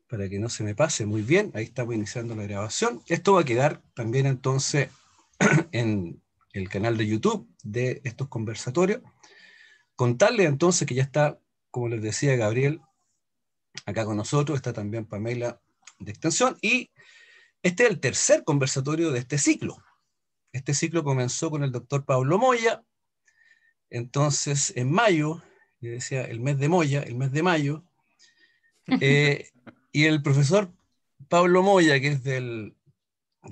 para que no se me pase. Muy bien, ahí estamos iniciando la grabación. Esto va a quedar también entonces en el canal de YouTube de estos conversatorios. Contarle entonces que ya está, como les decía Gabriel, acá con nosotros, está también Pamela de Extensión, y este es el tercer conversatorio de este ciclo. Este ciclo comenzó con el doctor Pablo Moya, entonces en mayo, yo decía el mes de Moya, el mes de mayo, y el profesor Pablo Moya, que es del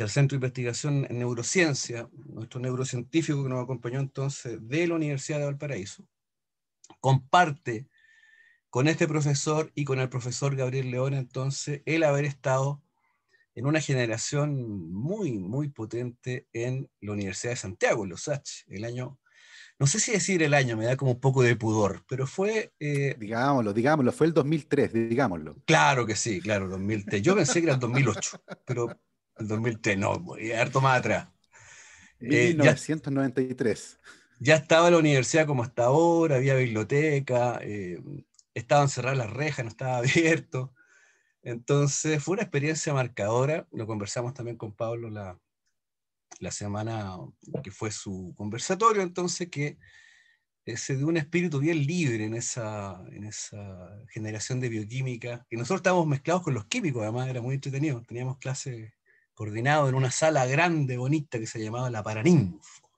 Centro de Investigación en Neurociencia, nuestro neurocientífico que nos acompañó entonces de la Universidad de Valparaíso, comparte con este profesor y con el profesor Gabriel León, entonces, el haber estado en una generación muy, muy potente en la Universidad de Santiago, en los H, el año, no sé si decir el año, me da como un poco de pudor, pero fue... Digámoslo, fue el 2003, digámoslo. claro que sí, claro, 2003. Yo pensé que era el 2008, pero el 2003 no, harto más atrás. Ya, 1993. ya estaba la universidad como hasta ahora, había biblioteca, estaban cerradas las rejas, no estaba abierto. Entonces fue una experiencia marcadora, lo conversamos también con Pablo la semana que fue su conversatorio, entonces que se dio un espíritu bien libre en esa generación de bioquímica, y nosotros estábamos mezclados con los químicos, además era muy entretenido, teníamos clases coordinadas en una sala grande, bonita, que se llamaba la Paraninfo,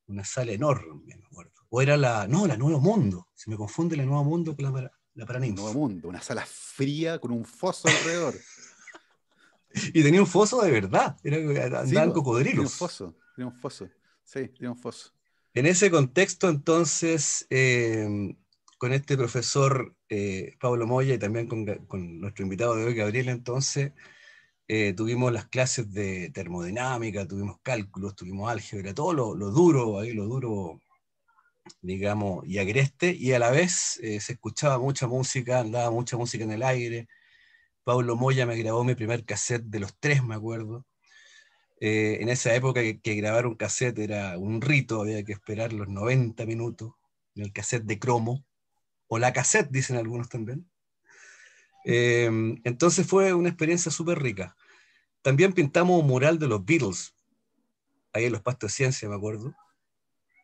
una sala enorme, me acuerdo. O era no, la Nuevo Mundo, se me confunde la Nuevo Mundo con la Nuevo Paraninfo. Mundo, una sala fría con un foso alrededor. Y tenía un foso de verdad, Sí, andaban po, tiene un cocodrilos. foso, tiene un foso. Sí, tiene un foso. En ese contexto, entonces, con este profesor Pablo Moya y también con nuestro invitado de hoy, Gabriel, entonces, tuvimos las clases de termodinámica, tuvimos cálculos, tuvimos álgebra, todo lo duro, ahí lo duro, digamos, y agreste, y a la vez se escuchaba mucha música, andaba mucha música en el aire. Pablo Moya me grabó mi primer cassette de los tres, me acuerdo. En esa época que grabar un cassette era un rito, había que esperar los 90 minutos en el cassette de cromo, o la cassette, dicen algunos también. Eh, entonces fue una experiencia súper rica. También pintamos un mural de los Beatles, ahí en los Pastos de Ciencia, me acuerdo,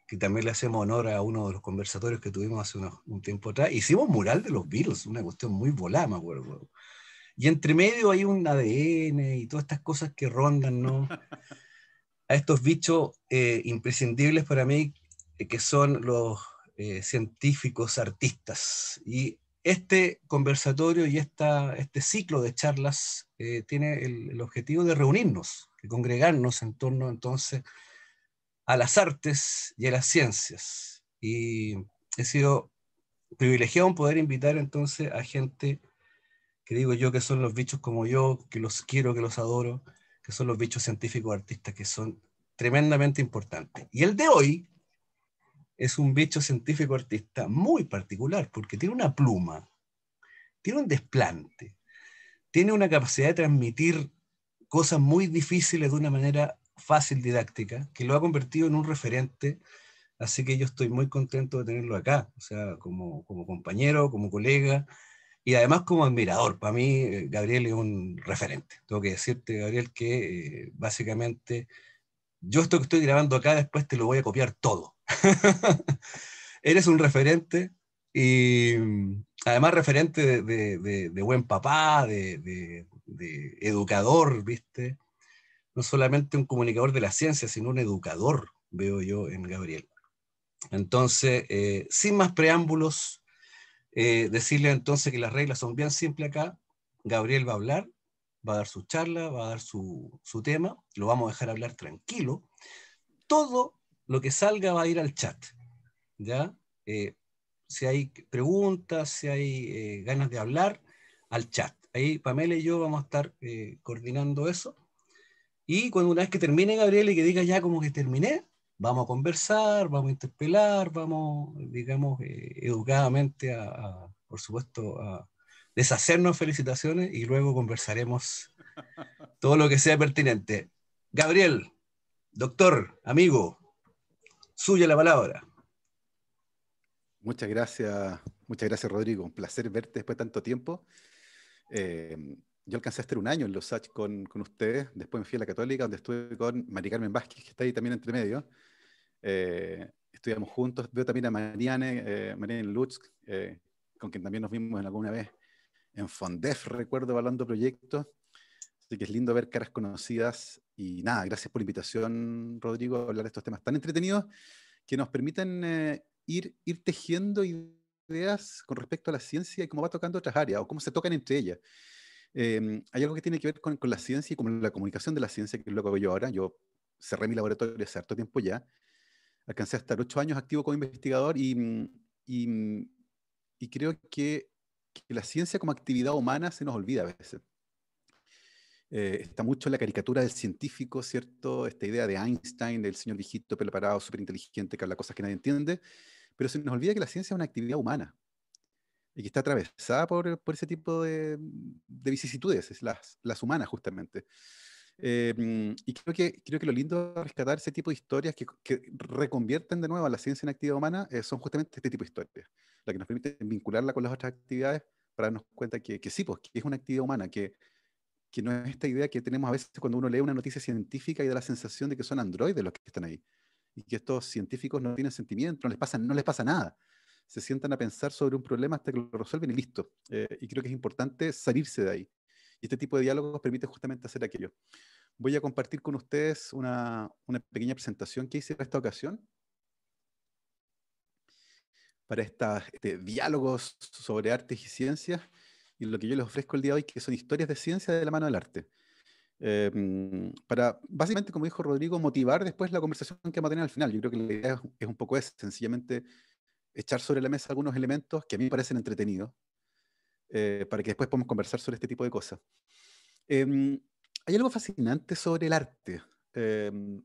que también le hacemos honor a uno de los conversatorios que tuvimos hace un tiempo atrás. Hicimos un mural de los Beatles, una cuestión muy volada, me acuerdo. Y entre medio hay un ADN y todas estas cosas que rondan, ¿no? A estos bichos imprescindibles para mí, que son los científicos artistas. Y este conversatorio y este ciclo de charlas tiene el objetivo de reunirnos, de congregarnos en torno entonces a las artes y a las ciencias. Y he sido privilegiado en poder invitar entonces a gente que digo yo que son los bichos como yo, que los quiero, que los adoro, que son los bichos científicos artistas, que son tremendamente importantes. Y el de hoy es un bicho científico artista muy particular, porque tiene una pluma, tiene un desplante, tiene una capacidad de transmitir cosas muy difíciles de una manera fácil, didáctica, que lo ha convertido en un referente. Así que yo estoy muy contento de tenerlo acá, o sea, como compañero, como colega, y además como admirador. Para mí, Gabriel es un referente. Tengo que decirte, Gabriel, que básicamente yo esto que estoy grabando acá después te lo voy a copiar todo. Eres un referente y además referente de buen papá, de educador, ¿viste? No solamente un comunicador de la ciencia, sino un educador, veo yo en Gabriel. Entonces, sin más preámbulos, decirle entonces que las reglas son bien simples acá. Gabriel va a hablar, va a dar su charla, va a dar su tema, lo vamos a dejar hablar tranquilo. Todo lo que salga va a ir al chat, ¿ya? Si hay preguntas, si hay ganas de hablar, al chat. Ahí Pamela y yo vamos a estar coordinando eso. Y cuando una vez que termine Gabriel y que diga ya como que terminé, vamos a conversar, vamos a interpelar, vamos, digamos, educadamente por supuesto, a deshacernos felicitaciones y luego conversaremos todo lo que sea pertinente. Gabriel, doctor, amigo, suya la palabra. Muchas gracias, Rodrigo. Un placer verte después de tanto tiempo. Eh, yo alcancé a estar un año en Los Hach con ustedes, después me fui a la Católica, donde estuve con Mari Carmen Vázquez, que está ahí también entre medio. Estudiamos juntos, veo también a Mariane Lutz, con quien también nos vimos en alguna vez en Fondef, recuerdo, evaluando proyectos. Así que es lindo ver caras conocidas. Y nada, gracias por la invitación, Rodrigo, a hablar de estos temas tan entretenidos que nos permiten ir tejiendo ideas con respecto a la ciencia y cómo va tocando otras áreas o cómo se tocan entre ellas. Hay algo que tiene que ver con la ciencia y con la comunicación de la ciencia, que es lo que hago yo ahora. Yo cerré mi laboratorio hace harto tiempo ya. Alcancé a estar 8 años activo como investigador y, y creo que la ciencia como actividad humana se nos olvida a veces. Está mucho en la caricatura del científico, ¿cierto? Esta idea de Einstein, del señor viejito, pelo parado, súper inteligente, que habla cosas que nadie entiende, pero se nos olvida que la ciencia es una actividad humana y que está atravesada por ese tipo de vicisitudes, es las humanas justamente. Y creo que lo lindo de rescatar ese tipo de historias que reconvierten de nuevo a la ciencia en actividad humana son justamente este tipo de historias, las que nos permiten vincularla con las otras actividades para darnos cuenta que sí, pues, que es una actividad humana, que no es esta idea que tenemos a veces cuando uno lee una noticia científica y da la sensación de que son androides los que están ahí, y que estos científicos no tienen sentimiento, no les pasa nada. Se sientan a pensar sobre un problema hasta que lo resuelven y listo. Y creo que es importante salirse de ahí. Y este tipo de diálogos permite justamente hacer aquello. Voy a compartir con ustedes una pequeña presentación que hice para esta ocasión, para diálogos sobre artes y ciencias, y lo que yo les ofrezco el día de hoy, que son historias de ciencia de la mano del arte. Para, básicamente, como dijo Rodrigo, motivar después la conversación que vamos a tener al final. Yo creo que la idea es un poco esa, sencillamente echar sobre la mesa algunos elementos que a mí me parecen entretenidos, para que después podamos conversar sobre este tipo de cosas. Em, Hay algo fascinante sobre el arte, em,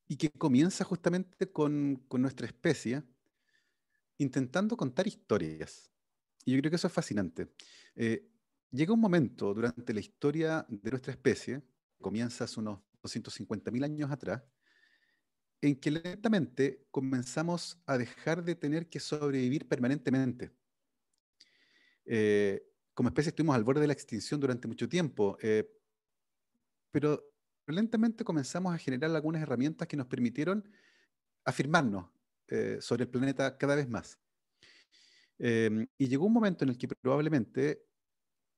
y que comienza justamente con nuestra especie intentando contar historias. Y yo creo que eso es fascinante. Eh, Llega un momento durante la historia de nuestra especie, comienza hace unos 250.000 años atrás, en que lentamente comenzamos a dejar de tener que sobrevivir permanentemente. Eh, como especie estuvimos al borde de la extinción durante mucho tiempo, pero lentamente comenzamos a generar algunas herramientas que nos permitieron afirmarnos sobre el planeta cada vez más. Y llegó un momento en el que probablemente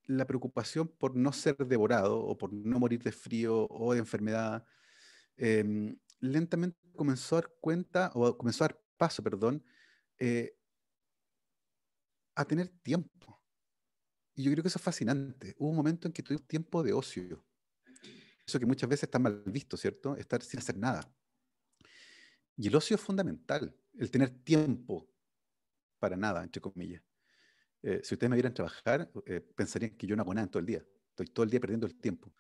la preocupación por no ser devorado o por no morir de frío o de enfermedad, lentamente comenzó a dar cuenta, o comenzó a dar paso, perdón, eh, a tener tiempo. Y yo creo que eso es fascinante. Hubo un momento en que tuvimos tiempo de ocio. Eso que muchas veces está mal visto, ¿cierto? Estar sin hacer nada. Y el ocio es fundamental, el tener tiempo para nada, entre comillas. Si ustedes me vieran trabajar, pensarían que yo no hago nada en todo el día. Estoy todo el día perdiendo el tiempo.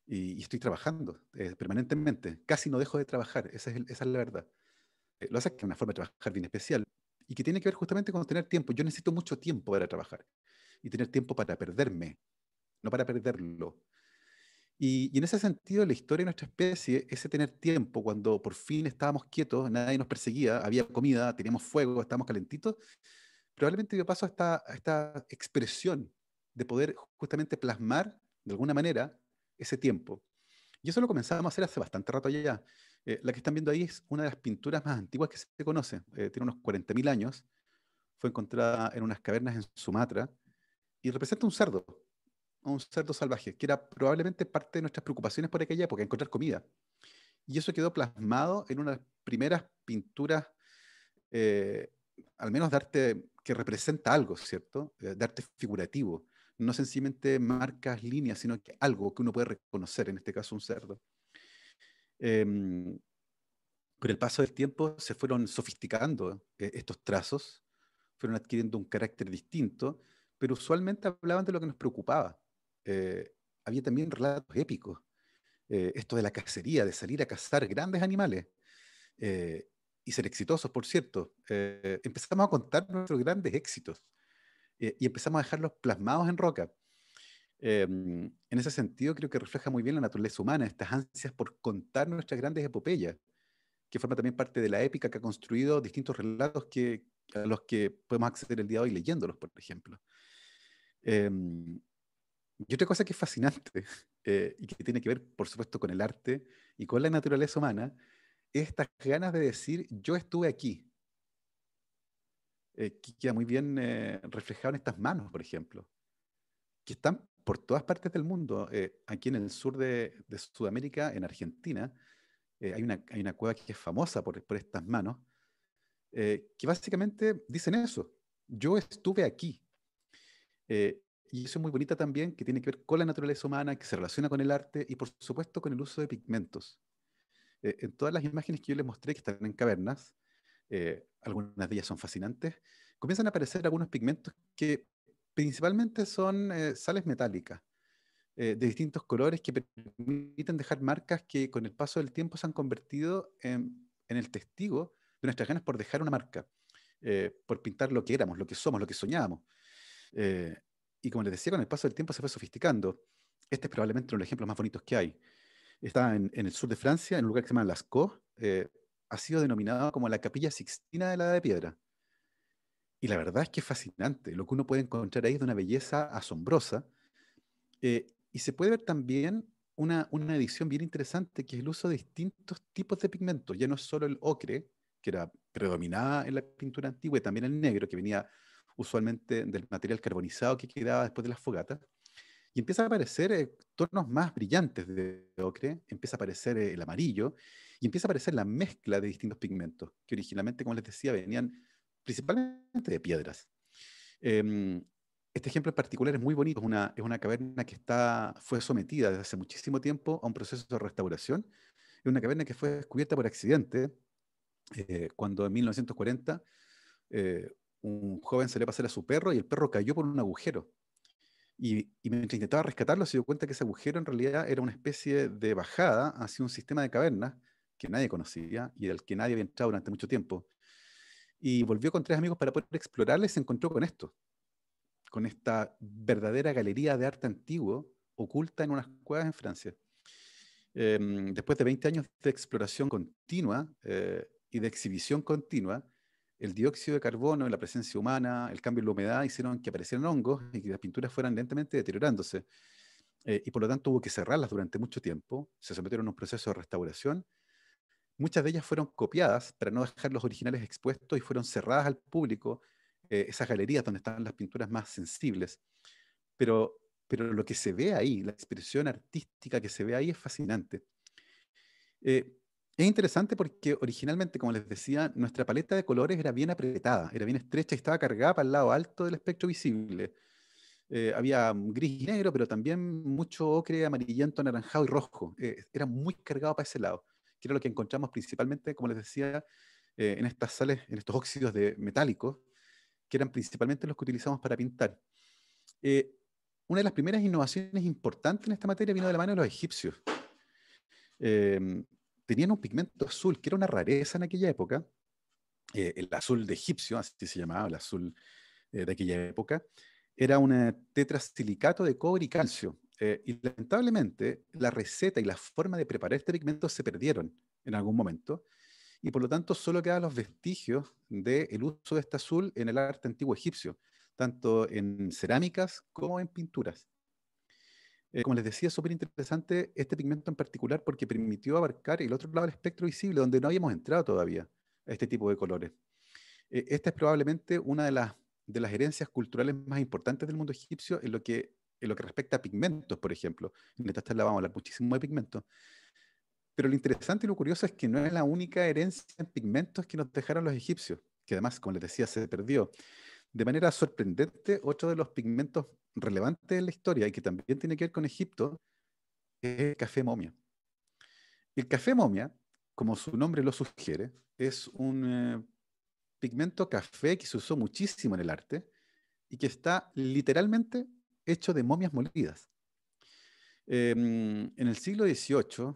Y estoy trabajando permanentemente. Casi no dejo de trabajar, esa es la verdad. Lo hace que es una forma de trabajar bien especial y que tiene que ver justamente con tener tiempo. Yo necesito mucho tiempo para trabajar y tener tiempo para perderme, no para perderlo. Y en ese sentido, la historia de nuestra especie, ese tener tiempo, cuando por fin estábamos quietos, nadie nos perseguía, había comida, teníamos fuego, estábamos calentitos, probablemente dio paso a esta expresión de poder justamente plasmar de alguna manera ese tiempo. Y eso lo comenzamos a hacer hace bastante rato ya. La que están viendo ahí es una de las pinturas más antiguas que se conoce. Tiene unos 40.000 años. Fue encontrada en unas cavernas en Sumatra y representa un cerdo salvaje, que era probablemente parte de nuestras preocupaciones por aquella época, encontrar comida. Y eso quedó plasmado en una de las primeras pinturas, eh, al menos de arte que representa algo, ¿cierto? De arte figurativo. No sencillamente marcas, líneas, sino que algo que uno puede reconocer, en este caso un cerdo. Em, con el paso del tiempo se fueron sofisticando estos trazos, fueron adquiriendo un carácter distinto, pero usualmente hablaban de lo que nos preocupaba. Eh, Había también relatos épicos, esto de la cacería, de salir a cazar grandes animales eh, y ser exitosos, por cierto. Empezamos a contar nuestros grandes éxitos y empezamos a dejarlos plasmados en roca. En ese sentido, creo que refleja muy bien la naturaleza humana, estas ansias por contar nuestras grandes epopeyas, que forma también parte de la épica que ha construido distintos relatos a los que podemos acceder el día de hoy leyéndolos, por ejemplo. Em, y otra cosa que es fascinante y que tiene que ver, por supuesto, con el arte y con la naturaleza humana, es estas ganas de decir, yo estuve aquí, que queda muy bien reflejado en estas manos, por ejemplo, que están por todas partes del mundo. Aquí en el sur de Sudamérica, en Argentina, hay una cueva que es famosa por estas manos, que básicamente dicen eso, yo estuve aquí. Y eso es muy bonita también, que tiene que ver con la naturaleza humana, que se relaciona con el arte y por supuesto con el uso de pigmentos. En todas las imágenes que yo les mostré que están en cavernas, algunas de ellas son fascinantes, comienzan a aparecer algunos pigmentos que principalmente son sales metálicas de distintos colores que permiten dejar marcas que con el paso del tiempo se han convertido en el testigo de nuestras ganas por dejar una marca, por pintar lo que éramos, lo que somos, lo que soñábamos. Eh, y como les decía, con el paso del tiempo se fue sofisticando. Este es probablemente uno de los ejemplos más bonitos que hay. Está en el sur de Francia, en un lugar que se llama Lascaux. Ha sido denominado como la Capilla Sixtina de la Edad de Piedra. Y la verdad es que es fascinante. Lo que uno puede encontrar ahí es de una belleza asombrosa. Y se puede ver también una edición bien interesante, que es el uso de distintos tipos de pigmentos. Ya no es solo el ocre, que era predominada en la pintura antigua, y también el negro, que venía usualmente del material carbonizado que quedaba después de las fogatas. Y empieza a aparecer tonos más brillantes de ocre, empieza a aparecer el amarillo, y empieza a aparecer la mezcla de distintos pigmentos, que originalmente, como les decía, venían principalmente de piedras. Em, este ejemplo en particular es muy bonito, es una caverna que fue sometida desde hace muchísimo tiempo a un proceso de restauración. Es una caverna que fue descubierta por accidente cuando en 1940 eh, un joven salió a pasear a su perro y el perro cayó por un agujero. Y mientras intentaba rescatarlo, se dio cuenta que ese agujero en realidad era una especie de bajada hacia un sistema de cavernas que nadie conocía y del que nadie había entrado durante mucho tiempo. Y volvió con tres amigos para poder explorarla y se encontró con esto, con esta verdadera galería de arte antiguo oculta en unas cuevas en Francia. Después de 20 años de exploración continua y de exhibición continua, el dióxido de carbono, la presencia humana, el cambio en la humedad hicieron que aparecieran hongos y que las pinturas fueran lentamente deteriorándose. Y por lo tanto hubo que cerrarlas durante mucho tiempo, se sometieron a un proceso de restauración. Muchas de ellas fueron copiadas para no dejar los originales expuestos y fueron cerradas al público, esas galerías donde están las pinturas más sensibles. Pero lo que se ve ahí, la expresión artística que se ve ahí es fascinante. Es interesante porque originalmente, como les decía, nuestra paleta de colores era bien apretada, era bien estrecha y estaba cargada para el lado alto del espectro visible. Había gris y negro, pero también mucho ocre, amarillento, anaranjado y rojo. Era muy cargado para ese lado, que era lo que encontramos principalmente, como les decía, en estas sales, en estos óxidos de metálicos, que eran principalmente los que utilizamos para pintar. Eh, una de las primeras innovaciones importantes en esta materia vino de la mano de los egipcios. Eh, Tenían un pigmento azul, que era una rareza en aquella época, el azul de egipcio, así se llamaba, el azul de aquella época, era un tetrasilicato de cobre y calcio. Y lamentablemente la receta y la forma de preparar este pigmento se perdieron en algún momento, y por lo tanto solo quedan los vestigios del uso de este azul en el arte antiguo egipcio, tanto en cerámicas como en pinturas. Como les decía, es súper interesante este pigmento en particular porque permitió abarcar el otro lado del espectro visible, donde no habíamos entrado todavía a este tipo de colores. Esta es probablemente una de las herencias culturales más importantes del mundo egipcio en lo que respecta a pigmentos, por ejemplo. En esta charla vamos a hablar muchísimo de pigmentos. Pero lo interesante y lo curioso es que no es la única herencia en pigmentos que nos dejaron los egipcios, que además, como les decía, se perdió. De manera sorprendente, otro de los pigmentos relevantes en la historia y que también tiene que ver con Egipto es el café momia. El café momia, como su nombre lo sugiere, es un pigmento café que se usó muchísimo en el arte y que está literalmente hecho de momias molidas. En el siglo XVIII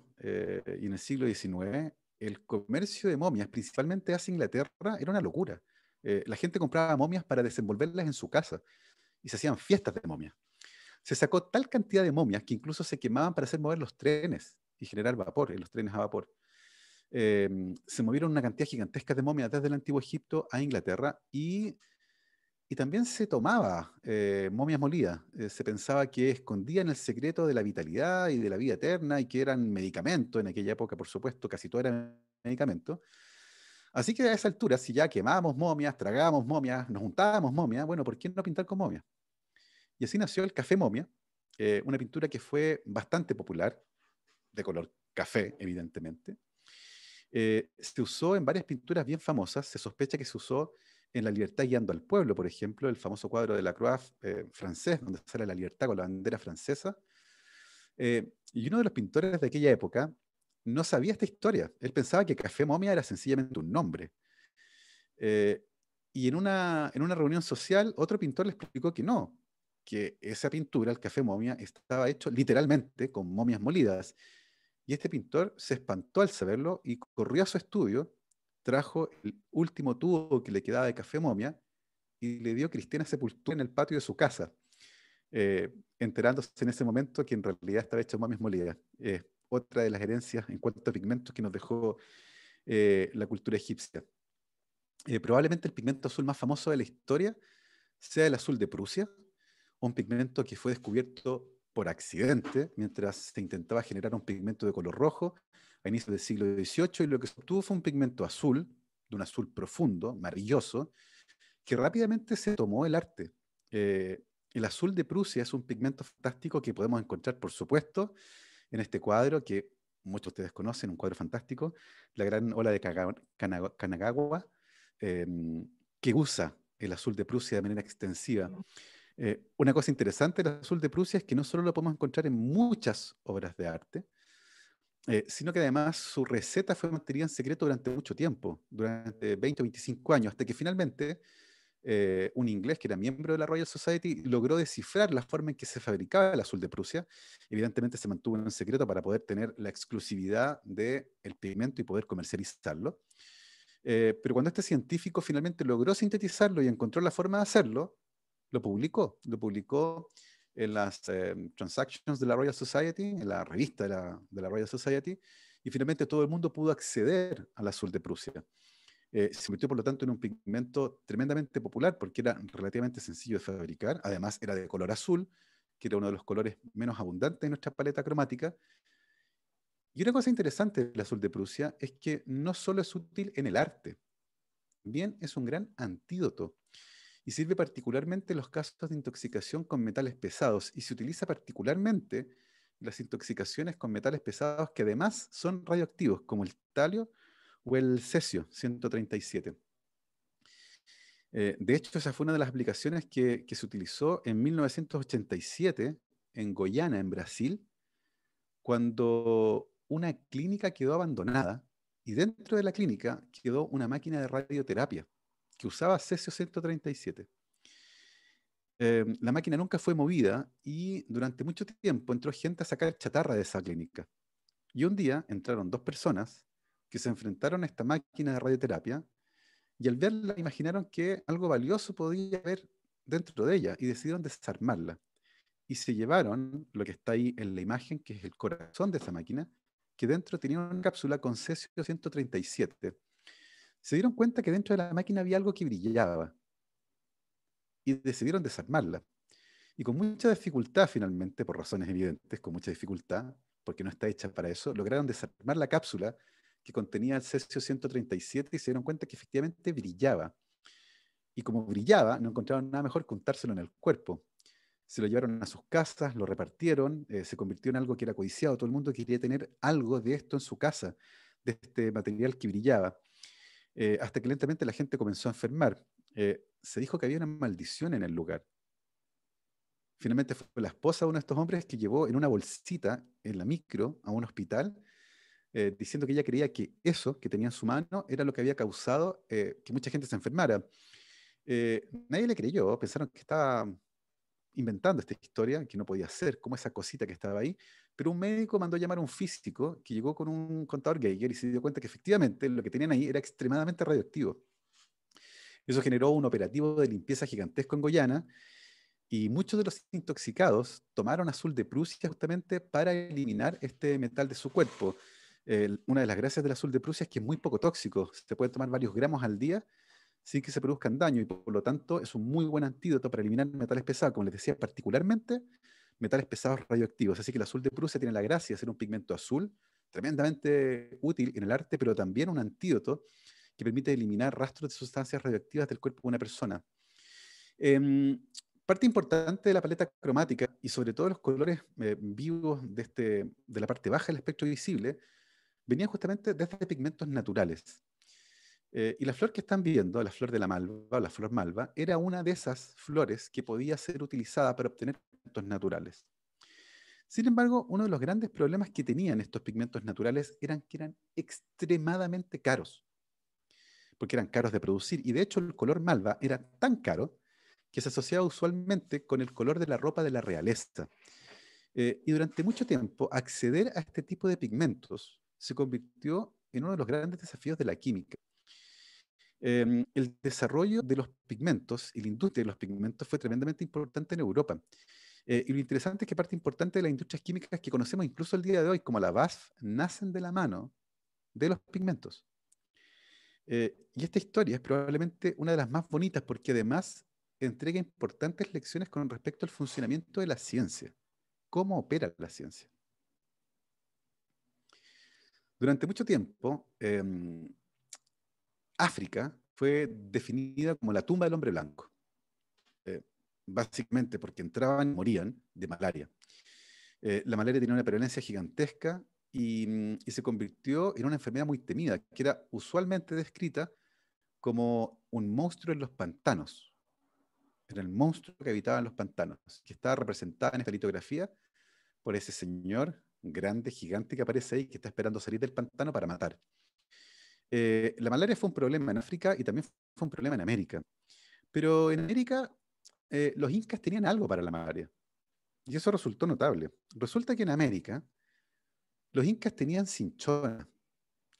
y en el siglo XIX, el comercio de momias, principalmente hacia Inglaterra, era una locura. La gente compraba momias para desenvolverlas en su casa y se hacían fiestas de momias. Se sacó tal cantidad de momias que incluso se quemaban para hacer mover los trenes y generar vapor en los trenes a vapor. Se movieron una cantidad gigantesca de momias desde el antiguo Egipto a Inglaterra y Y también se tomaba momias molidas. Se pensaba que escondían el secreto de la vitalidad y de la vida eterna y que eran medicamentos. En aquella época, por supuesto, casi todo era medicamento. Así que a esa altura, si ya quemábamos momias, tragábamos momias, nos untábamos momias, bueno, ¿por qué no pintar con momias? Y así nació el café momia, una pintura que fue bastante popular, de color café, evidentemente. Se usó en varias pinturas bien famosas. Se sospecha que se usó en La Libertad guiando al pueblo, por ejemplo, el famoso cuadro de Lacroix francés, donde sale la libertad con la bandera francesa. Y uno de los pintores de aquella época no sabía esta historia. Él pensaba que Café Momia era sencillamente un nombre. Eh, y en una reunión social, otro pintor le explicó que no, que esa pintura, el Café Momia, estaba hecho literalmente con momias molidas. Y este pintor se espantó al saberlo y corrió a su estudio, trajo el último tubo que le quedaba de café momia y le dio cristiana sepultura en el patio de su casa, enterándose en ese momento que en realidad estaba hecho de momias molidas. Otra de las herencias en cuanto a pigmentos que nos dejó la cultura egipcia. Probablemente el pigmento azul más famoso de la historia sea el azul de Prusia, un pigmento que fue descubierto por accidente mientras se intentaba generar un pigmento de color rojo a inicios del siglo XVIII, y lo que se obtuvo fue un pigmento azul, de un azul profundo, maravilloso, que rápidamente se tomó el arte. El azul de Prusia es un pigmento fantástico que podemos encontrar, por supuesto, en este cuadro que muchos de ustedes conocen, un cuadro fantástico, la gran ola de Kanagawa, eh, que usa el azul de Prusia de manera extensiva. Una cosa interesante del azul de Prusia es que no solo lo podemos encontrar en muchas obras de arte, sino que además su receta fue mantenida en secreto durante mucho tiempo, durante 20 o 25 años, hasta que finalmente un inglés que era miembro de la Royal Society logró descifrar la forma en que se fabricaba el azul de Prusia. Evidentemente se mantuvo en secreto para poder tener la exclusividad del pigmento y poder comercializarlo. Pero cuando este científico finalmente logró sintetizarlo y encontró la forma de hacerlo, lo publicó en las Transactions de la Royal Society, en la revista de la Royal Society, y finalmente todo el mundo pudo acceder al azul de Prusia. Se convirtió por lo tanto en un pigmento tremendamente popular porque era relativamente sencillo de fabricar, además era de color azul, que era uno de los colores menos abundantes de nuestra paleta cromática. Y una cosa interesante del azul de Prusia es que no solo es útil en el arte, bien es un gran antídoto y sirve particularmente en los casos de intoxicación con metales pesados, y se utiliza particularmente en las intoxicaciones con metales pesados que además son radioactivos, como el talio o el cesio 137. De hecho, esa fue una de las aplicaciones que se utilizó en 1987 en Goiânia, en Brasil, cuando una clínica quedó abandonada y dentro de la clínica quedó una máquina de radioterapia que usaba cesio 137. La máquina nunca fue movida y durante mucho tiempo entró gente a sacar chatarra de esa clínica. Y un día entraron dos personas que se enfrentaron a esta máquina de radioterapia y al verla imaginaron que algo valioso podía haber dentro de ella y decidieron desarmarla. Y se llevaron lo que está ahí en la imagen, que es el corazón de esa máquina, que dentro tenía una cápsula con cesio 137. Se dieron cuenta que dentro de la máquina había algo que brillaba y decidieron desarmarla. Y con mucha dificultad, finalmente, por razones evidentes, con mucha dificultad, porque no está hecha para eso, lograron desarmar la cápsula que contenía el cesio 137 y se dieron cuenta que efectivamente brillaba. Y como brillaba, no encontraron nada mejor que untárselo en el cuerpo. Se lo llevaron a sus casas, lo repartieron, se convirtió en algo que era codiciado. Todo el mundo quería tener algo de esto en su casa, de este material que brillaba. Hasta que lentamente la gente comenzó a enfermar. Se dijo que había una maldición en el lugar. Finalmente fue la esposa de uno de estos hombres que llevó en una bolsita en la micro a un hospital, diciendo que ella creía que eso que tenía en su mano era lo que había causado que mucha gente se enfermara. Nadie le creyó, pensaron que estaba inventando esta historia, que no podía ser, como esa cosita que estaba ahí, pero un médico mandó llamar a un físico que llegó con un contador Geiger y se dio cuenta que efectivamente lo que tenían ahí era extremadamente radioactivo. Eso generó un operativo de limpieza gigantesco en Goiânia y muchos de los intoxicados tomaron azul de Prusia justamente para eliminar este metal de su cuerpo. Una de las gracias del azul de Prusia es que es muy poco tóxico, se puede tomar varios gramos al día sin que se produzcan daño, y por lo tanto es un muy buen antídoto para eliminar metales pesados, como les decía, particularmente metales pesados radioactivos. Así que el azul de Prusia tiene la gracia de ser un pigmento azul, tremendamente útil en el arte, pero también un antídoto que permite eliminar rastros de sustancias radioactivas del cuerpo de una persona. Em, Parte importante de la paleta cromática y sobre todo los colores vivos de la parte baja del espectro visible venían justamente desde pigmentos naturales. Y la flor que están viendo, la flor de la malva, o la flor malva, era una de esas flores que podía ser utilizada para obtener pigmentos naturales. Sin embargo, uno de los grandes problemas que tenían estos pigmentos naturales eran que eran extremadamente caros, porque eran caros de producir. Y de hecho, el color malva era tan caro que se asociaba usualmente con el color de la ropa de la realeza. Y durante mucho tiempo, acceder a este tipo de pigmentos se convirtió en uno de los grandes desafíos de la química. El desarrollo de los pigmentos y la industria de los pigmentos fue tremendamente importante en Europa. Y lo interesante es que parte importante de las industrias químicas que conocemos incluso el día de hoy, como la BASF, nacen de la mano de los pigmentos. Y esta historia es probablemente una de las más bonitas porque además entrega importantes lecciones con respecto al funcionamiento de la ciencia, cómo opera la ciencia. Durante mucho tiempo, África fue definida como la tumba del hombre blanco, eh, básicamente porque entraban y morían de malaria. La malaria tenía una prevalencia gigantesca y se convirtió en una enfermedad muy temida, que era usualmente descrita como un monstruo en los pantanos. Era el monstruo que habitaba en los pantanos, que estaba representada en esta litografía por ese señor grande, gigante que aparece ahí, que está esperando salir del pantano para matar. La malaria fue un problema en África y también fue un problema en América. Pero en América los incas tenían algo para la malaria. Y eso resultó notable. Resulta que en América los incas tenían cinchona.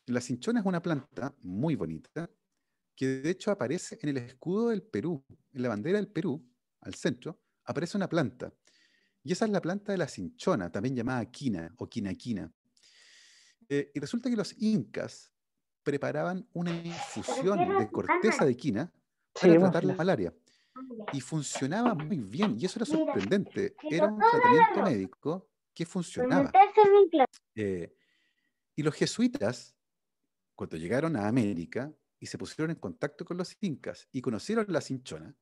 La cinchona es una planta muy bonita que de hecho aparece en el escudo del Perú, en la bandera del Perú, al centro, aparece una planta. Y esa es la planta de la cinchona, también llamada quina o quinaquina. Y resulta que los incas preparaban una infusión de corteza de quina para tratar la malaria. Y funcionaba muy bien, y eso era sorprendente. Era un tratamiento médico que funcionaba. Eh, y los jesuitas, cuando llegaron a América y se pusieron en contacto con los incas y conocieron la cinchona,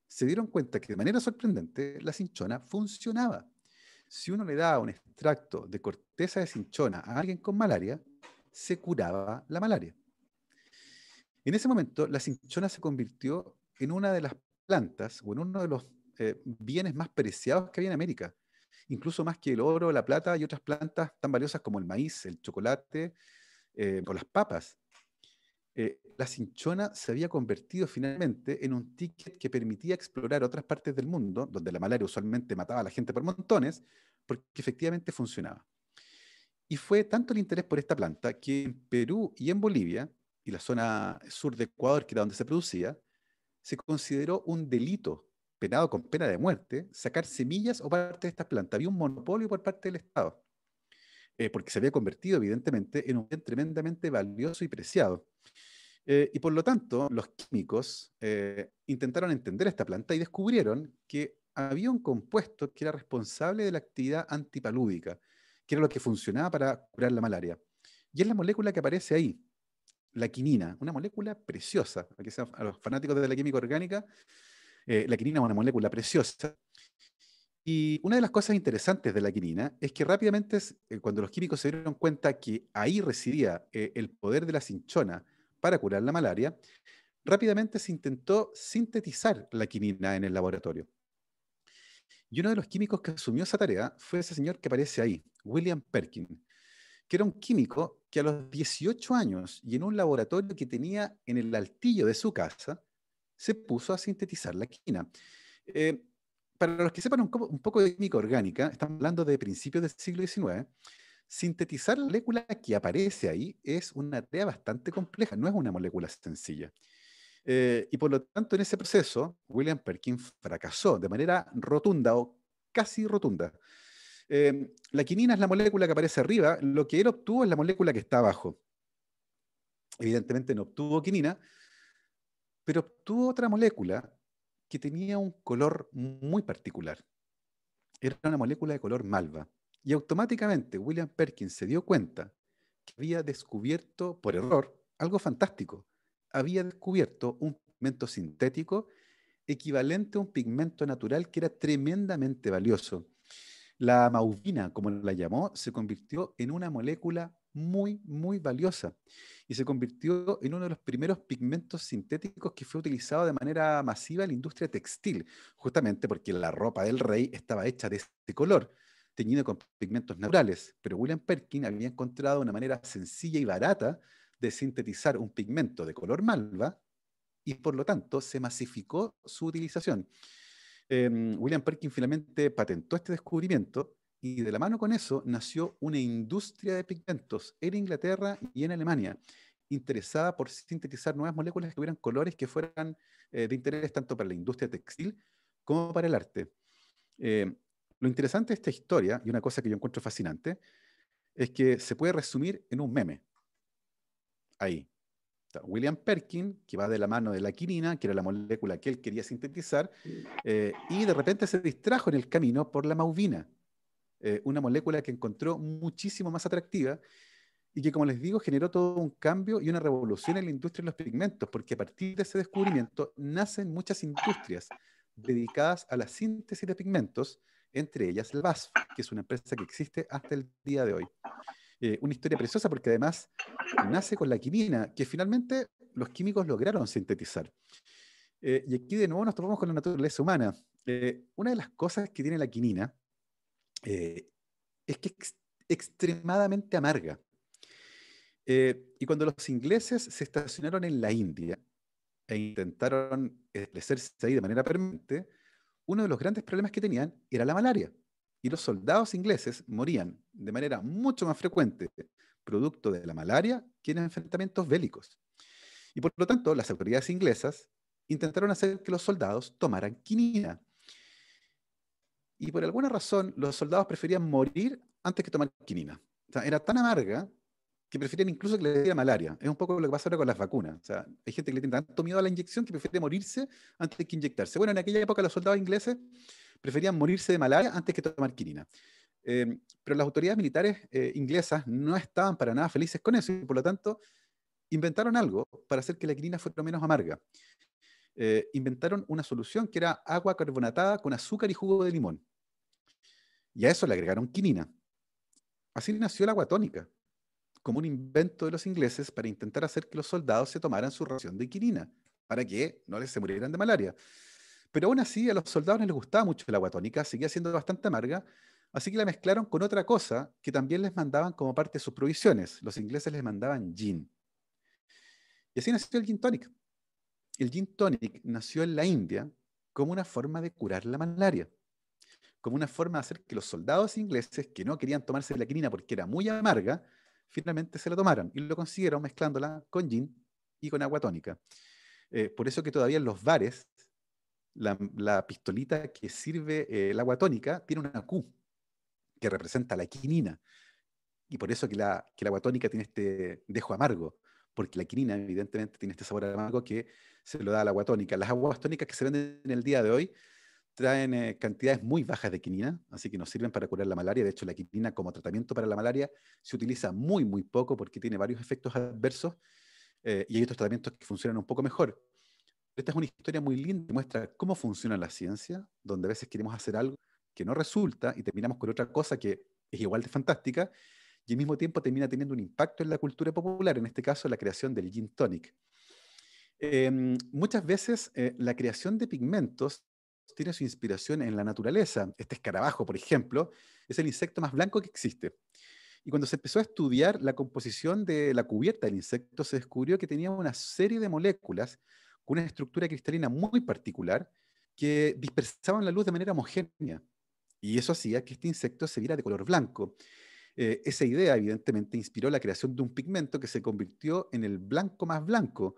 se dieron cuenta que de manera sorprendente la cinchona funcionaba. Si uno le daba un extracto de corteza de cinchona a alguien con malaria, se curaba la malaria. En ese momento, la cinchona se convirtió en una de las plantas o en uno de los bienes más preciados que había en América, incluso más que el oro, la plata y otras plantas tan valiosas como el maíz, el chocolate o las papas. La cinchona se había convertido finalmente en un ticket que permitía explorar otras partes del mundo, donde la malaria usualmente mataba a la gente por montones, porque efectivamente funcionaba. Y fue tanto el interés por esta planta que en Perú y en Bolivia, y la zona sur de Ecuador, que era donde se producía, se consideró un delito penado con pena de muerte sacar semillas o partes de estas plantas. Había un monopolio por parte del Estado, porque se había convertido evidentemente en un bien tremendamente valioso y preciado. Y por lo tanto, los químicos intentaron entender esta planta y descubrieron que había un compuesto que era responsable de la actividad antipalúdica, que era lo que funcionaba para curar la malaria. Y es la molécula que aparece ahí, la quinina, una molécula preciosa. Aquí a los fanáticos de la química orgánica, la quinina es una molécula preciosa. Y una de las cosas interesantes de la quinina es que rápidamente, cuando los químicos se dieron cuenta que ahí residía el poder de la cinchona para curar la malaria, rápidamente se intentó sintetizar la quinina en el laboratorio. Y uno de los químicos que asumió esa tarea fue ese señor que aparece ahí, William Perkin, que era un químico que a los 18 años y en un laboratorio que tenía en el altillo de su casa, se puso a sintetizar la quina. Eh, para los que sepan un poco de química orgánica, estamos hablando de principios del siglo XIX, sintetizar la molécula que aparece ahí es una tarea bastante compleja, no es una molécula sencilla. Y por lo tanto, en ese proceso, William Perkins fracasó de manera rotunda o casi rotunda. La quinina es la molécula que aparece arriba, lo que él obtuvo es la molécula que está abajo. Evidentemente no obtuvo quinina, pero obtuvo otra molécula que tenía un color muy particular. Era una molécula de color malva. Y automáticamente William Perkins se dio cuenta que había descubierto, por error, algo fantástico. Había descubierto un pigmento sintético equivalente a un pigmento natural que era tremendamente valioso. La mauvina, como la llamó, se convirtió en una molécula muy, muy valiosa y se convirtió en uno de los primeros pigmentos sintéticos que fue utilizado de manera masiva en la industria textil, justamente porque la ropa del rey estaba hecha de este color, teñido con pigmentos naturales. Pero William Perkin había encontrado una manera sencilla y barata de sintetizar un pigmento de color malva y por lo tanto se masificó su utilización. William Perkin finalmente patentó este descubrimiento y de la mano con eso nació una industria de pigmentos en Inglaterra y en Alemania, interesada por sintetizar nuevas moléculas que tuvieran colores que fueran de interés tanto para la industria textil como para el arte. Eh, lo interesante de esta historia, y una cosa que yo encuentro fascinante, es que se puede resumir en un meme. Ahí. William Perkin, que va de la mano de la quinina, que era la molécula que él quería sintetizar, y de repente se distrajo en el camino por la mauvina, una molécula que encontró muchísimo más atractiva y que, como les digo, generó todo un cambio y una revolución en la industria de los pigmentos, porque a partir de ese descubrimiento nacen muchas industrias dedicadas a la síntesis de pigmentos, entre ellas el BASF, que es una empresa que existe hasta el día de hoy. Una historia preciosa porque además nace con la quinina, que finalmente los químicos lograron sintetizar. Y aquí de nuevo nos topamos con la naturaleza humana. Una de las cosas que tiene la quinina eh, es que es extremadamente amarga. Y cuando los ingleses se estacionaron en la India e intentaron establecerse ahí de manera permanente, uno de los grandes problemas que tenían era la malaria. Y los soldados ingleses morían de manera mucho más frecuente producto de la malaria que en enfrentamientos bélicos. Y por lo tanto, las autoridades inglesas intentaron hacer que los soldados tomaran quinina. Y por alguna razón, los soldados preferían morir antes que tomar quinina. O sea, era tan amarga que preferían incluso que le diera malaria. Es un poco lo que pasa ahora con las vacunas. O sea, hay gente que le tiene tanto miedo a la inyección que prefiere morirse antes que inyectarse. Bueno, en aquella época los soldados ingleses preferían morirse de malaria antes que tomar quinina. Pero las autoridades militares inglesas no estaban para nada felices con eso y por lo tanto inventaron algo para hacer que la quinina fuera menos amarga. Inventaron una solución que era agua carbonatada con azúcar y jugo de limón. Y a eso le agregaron quinina. Así nació la agua tónica, como un invento de los ingleses para intentar hacer que los soldados se tomaran su ración de quinina, para que no les se murieran de malaria. Pero aún así a los soldados no les gustaba mucho el agua tónica, seguía siendo bastante amarga, así que la mezclaron con otra cosa que también les mandaban como parte de sus provisiones. Los ingleses les mandaban gin. Y así nació el gin tonic. El gin tonic nació en la India como una forma de curar la malaria, como una forma de hacer que los soldados ingleses que no querían tomarse la quinina porque era muy amarga, finalmente se la tomaran y lo consiguieron mezclándola con gin y con agua tónica. Por eso que todavía en los bares la pistolita que sirve el agua tónica tiene una Q que representa la quinina. Y por eso que la agua tónica tiene este dejo amargo, porque la quinina evidentemente tiene este sabor amargo que se lo da a la agua tónica. Las aguas tónicas que se venden en el día de hoy traen cantidades muy bajas de quinina, así que nos sirven para curar la malaria. De hecho, la quinina como tratamiento para la malaria se utiliza muy, muy poco porque tiene varios efectos adversos y hay otros tratamientos que funcionan un poco mejor. Esta es una historia muy linda que muestra cómo funciona la ciencia, donde a veces queremos hacer algo que no resulta y terminamos con otra cosa que es igual de fantástica y al mismo tiempo termina teniendo un impacto en la cultura popular, en este caso la creación del gin tonic. Muchas veces la creación de pigmentos tiene su inspiración en la naturaleza. Este escarabajo, por ejemplo, es el insecto más blanco que existe. Y cuando se empezó a estudiar la composición de la cubierta del insecto, se descubrió que tenía una serie de moléculas con una estructura cristalina muy particular que dispersaban la luz de manera homogénea. Y eso hacía que este insecto se viera de color blanco. Esa idea, evidentemente, inspiró la creación de un pigmento que se convirtió en el blanco más blanco,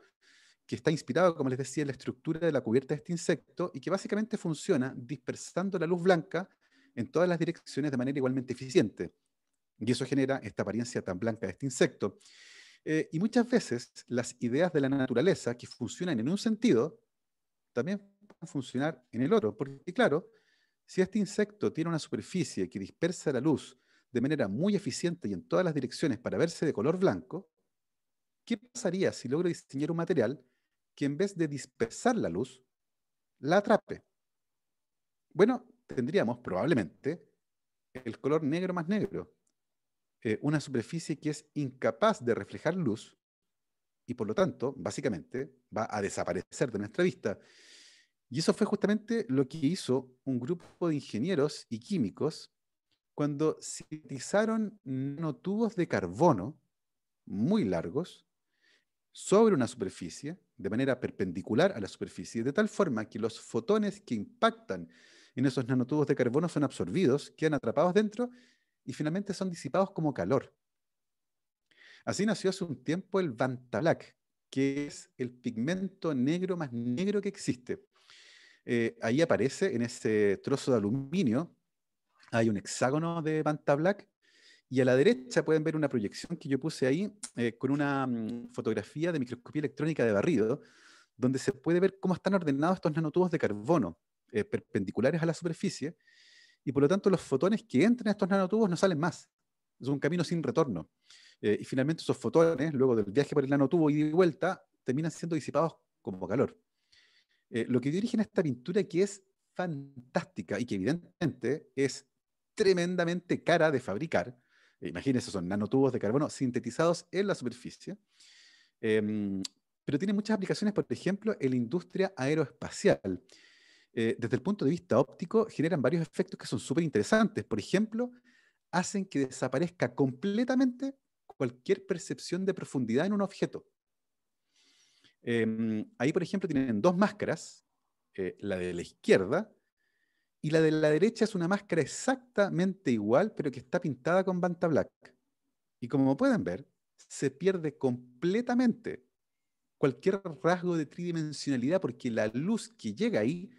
que está inspirado, como les decía, en la estructura de la cubierta de este insecto y que básicamente funciona dispersando la luz blanca en todas las direcciones de manera igualmente eficiente. Y eso genera esta apariencia tan blanca de este insecto. Y muchas veces las ideas de la naturaleza que funcionan en un sentido también pueden funcionar en el otro. Porque claro, si este insecto tiene una superficie que dispersa la luz de manera muy eficiente y en todas las direcciones para verse de color blanco, ¿qué pasaría si logro diseñar un material que en vez de dispersar la luz, la atrape? Bueno, tendríamos probablemente el color negro más negro, una superficie que es incapaz de reflejar luz y por lo tanto, básicamente, va a desaparecer de nuestra vista. Y eso fue justamente lo que hizo un grupo de ingenieros y químicos cuando sintetizaron nanotubos de carbono muy largos sobre una superficie, de manera perpendicular a la superficie, de tal forma que los fotones que impactan en esos nanotubos de carbono son absorbidos, quedan atrapados dentro y finalmente son disipados como calor. Así nació hace un tiempo el Vantablack, que es el pigmento negro más negro que existe. Ahí aparece en ese trozo de aluminio, hay un hexágono de Vantablack, y a la derecha pueden ver una proyección que yo puse ahí con una fotografía de microscopía electrónica de barrido, donde se puede ver cómo están ordenados estos nanotubos de carbono perpendiculares a la superficie, y por lo tanto los fotones que entran a estos nanotubos no salen más. Es un camino sin retorno. Y finalmente esos fotones, luego del viaje por el nanotubo y de vuelta, terminan siendo disipados como calor. Lo que dio origen a esta pintura que es fantástica y que evidentemente es tremendamente cara de fabricar. Imagínense, son nanotubos de carbono sintetizados en la superficie. Em, pero tiene muchas aplicaciones, por ejemplo, en la industria aeroespacial. Desde el punto de vista óptico, generan varios efectos que son súper interesantes. Por ejemplo, hacen que desaparezca completamente cualquier percepción de profundidad en un objeto. Ahí, por ejemplo, tienen dos máscaras, la de la izquierda y la de la derecha es una máscara exactamente igual, pero que está pintada con Banta Black. Y como pueden ver, se pierde completamente cualquier rasgo de tridimensionalidad porque la luz que llega ahí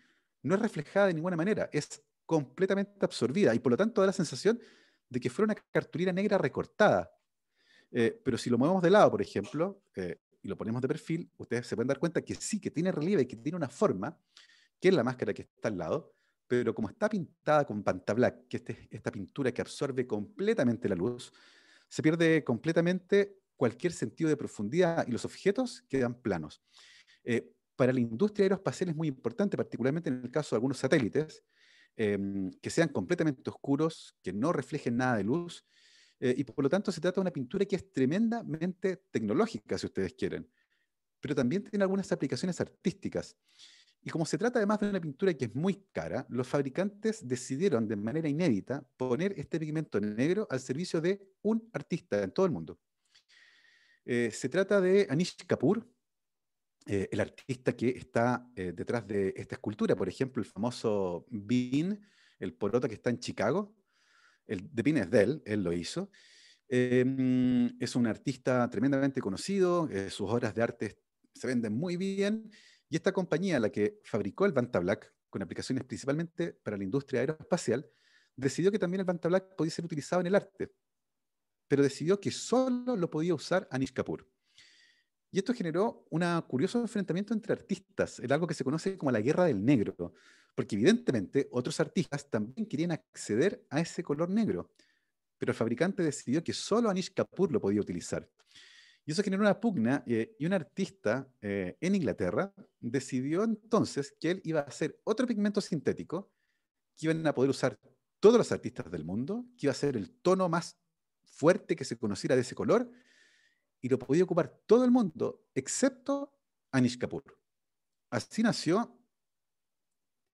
no es reflejada de ninguna manera, es completamente absorbida y por lo tanto da la sensación de que fuera una cartulina negra recortada. Pero si lo movemos de lado, por ejemplo, y lo ponemos de perfil, ustedes se pueden dar cuenta que sí, que tiene relieve, que tiene una forma, que es la máscara que está al lado, pero como está pintada con Pantablack, que es esta pintura que absorbe completamente la luz, se pierde completamente cualquier sentido de profundidad y los objetos quedan planos. Para la industria aeroespacial es muy importante, particularmente en el caso de algunos satélites, que sean completamente oscuros, que no reflejen nada de luz, y por lo tanto se trata de una pintura que es tremendamente tecnológica, si ustedes quieren, pero también tiene algunas aplicaciones artísticas. Y como se trata además de una pintura que es muy cara, los fabricantes decidieron de manera inédita poner este pigmento negro al servicio de un artista en todo el mundo. Se trata de Anish Kapoor, el artista que está detrás de esta escultura, por ejemplo, el famoso Bean, el porota que está en Chicago, el de Bean es de él lo hizo. Es un artista tremendamente conocido, sus obras de arte se venden muy bien, y esta compañía, la que fabricó el Vantablack, con aplicaciones principalmente para la industria aeroespacial, decidió que también el Vantablack podía ser utilizado en el arte, pero decidió que solo lo podía usar Anish Kapoor. Y esto generó un curioso enfrentamiento entre artistas, era algo que se conoce como la guerra del negro, porque evidentemente otros artistas también querían acceder a ese color negro, pero el fabricante decidió que solo Anish Kapoor lo podía utilizar. Y eso generó una pugna y un artista en Inglaterra decidió entonces que él iba a hacer otro pigmento sintético que iban a poder usar todos los artistas del mundo, que iba a ser el tono más fuerte que se conociera de ese color y lo podía ocupar todo el mundo excepto Anish Kapoor. Así nació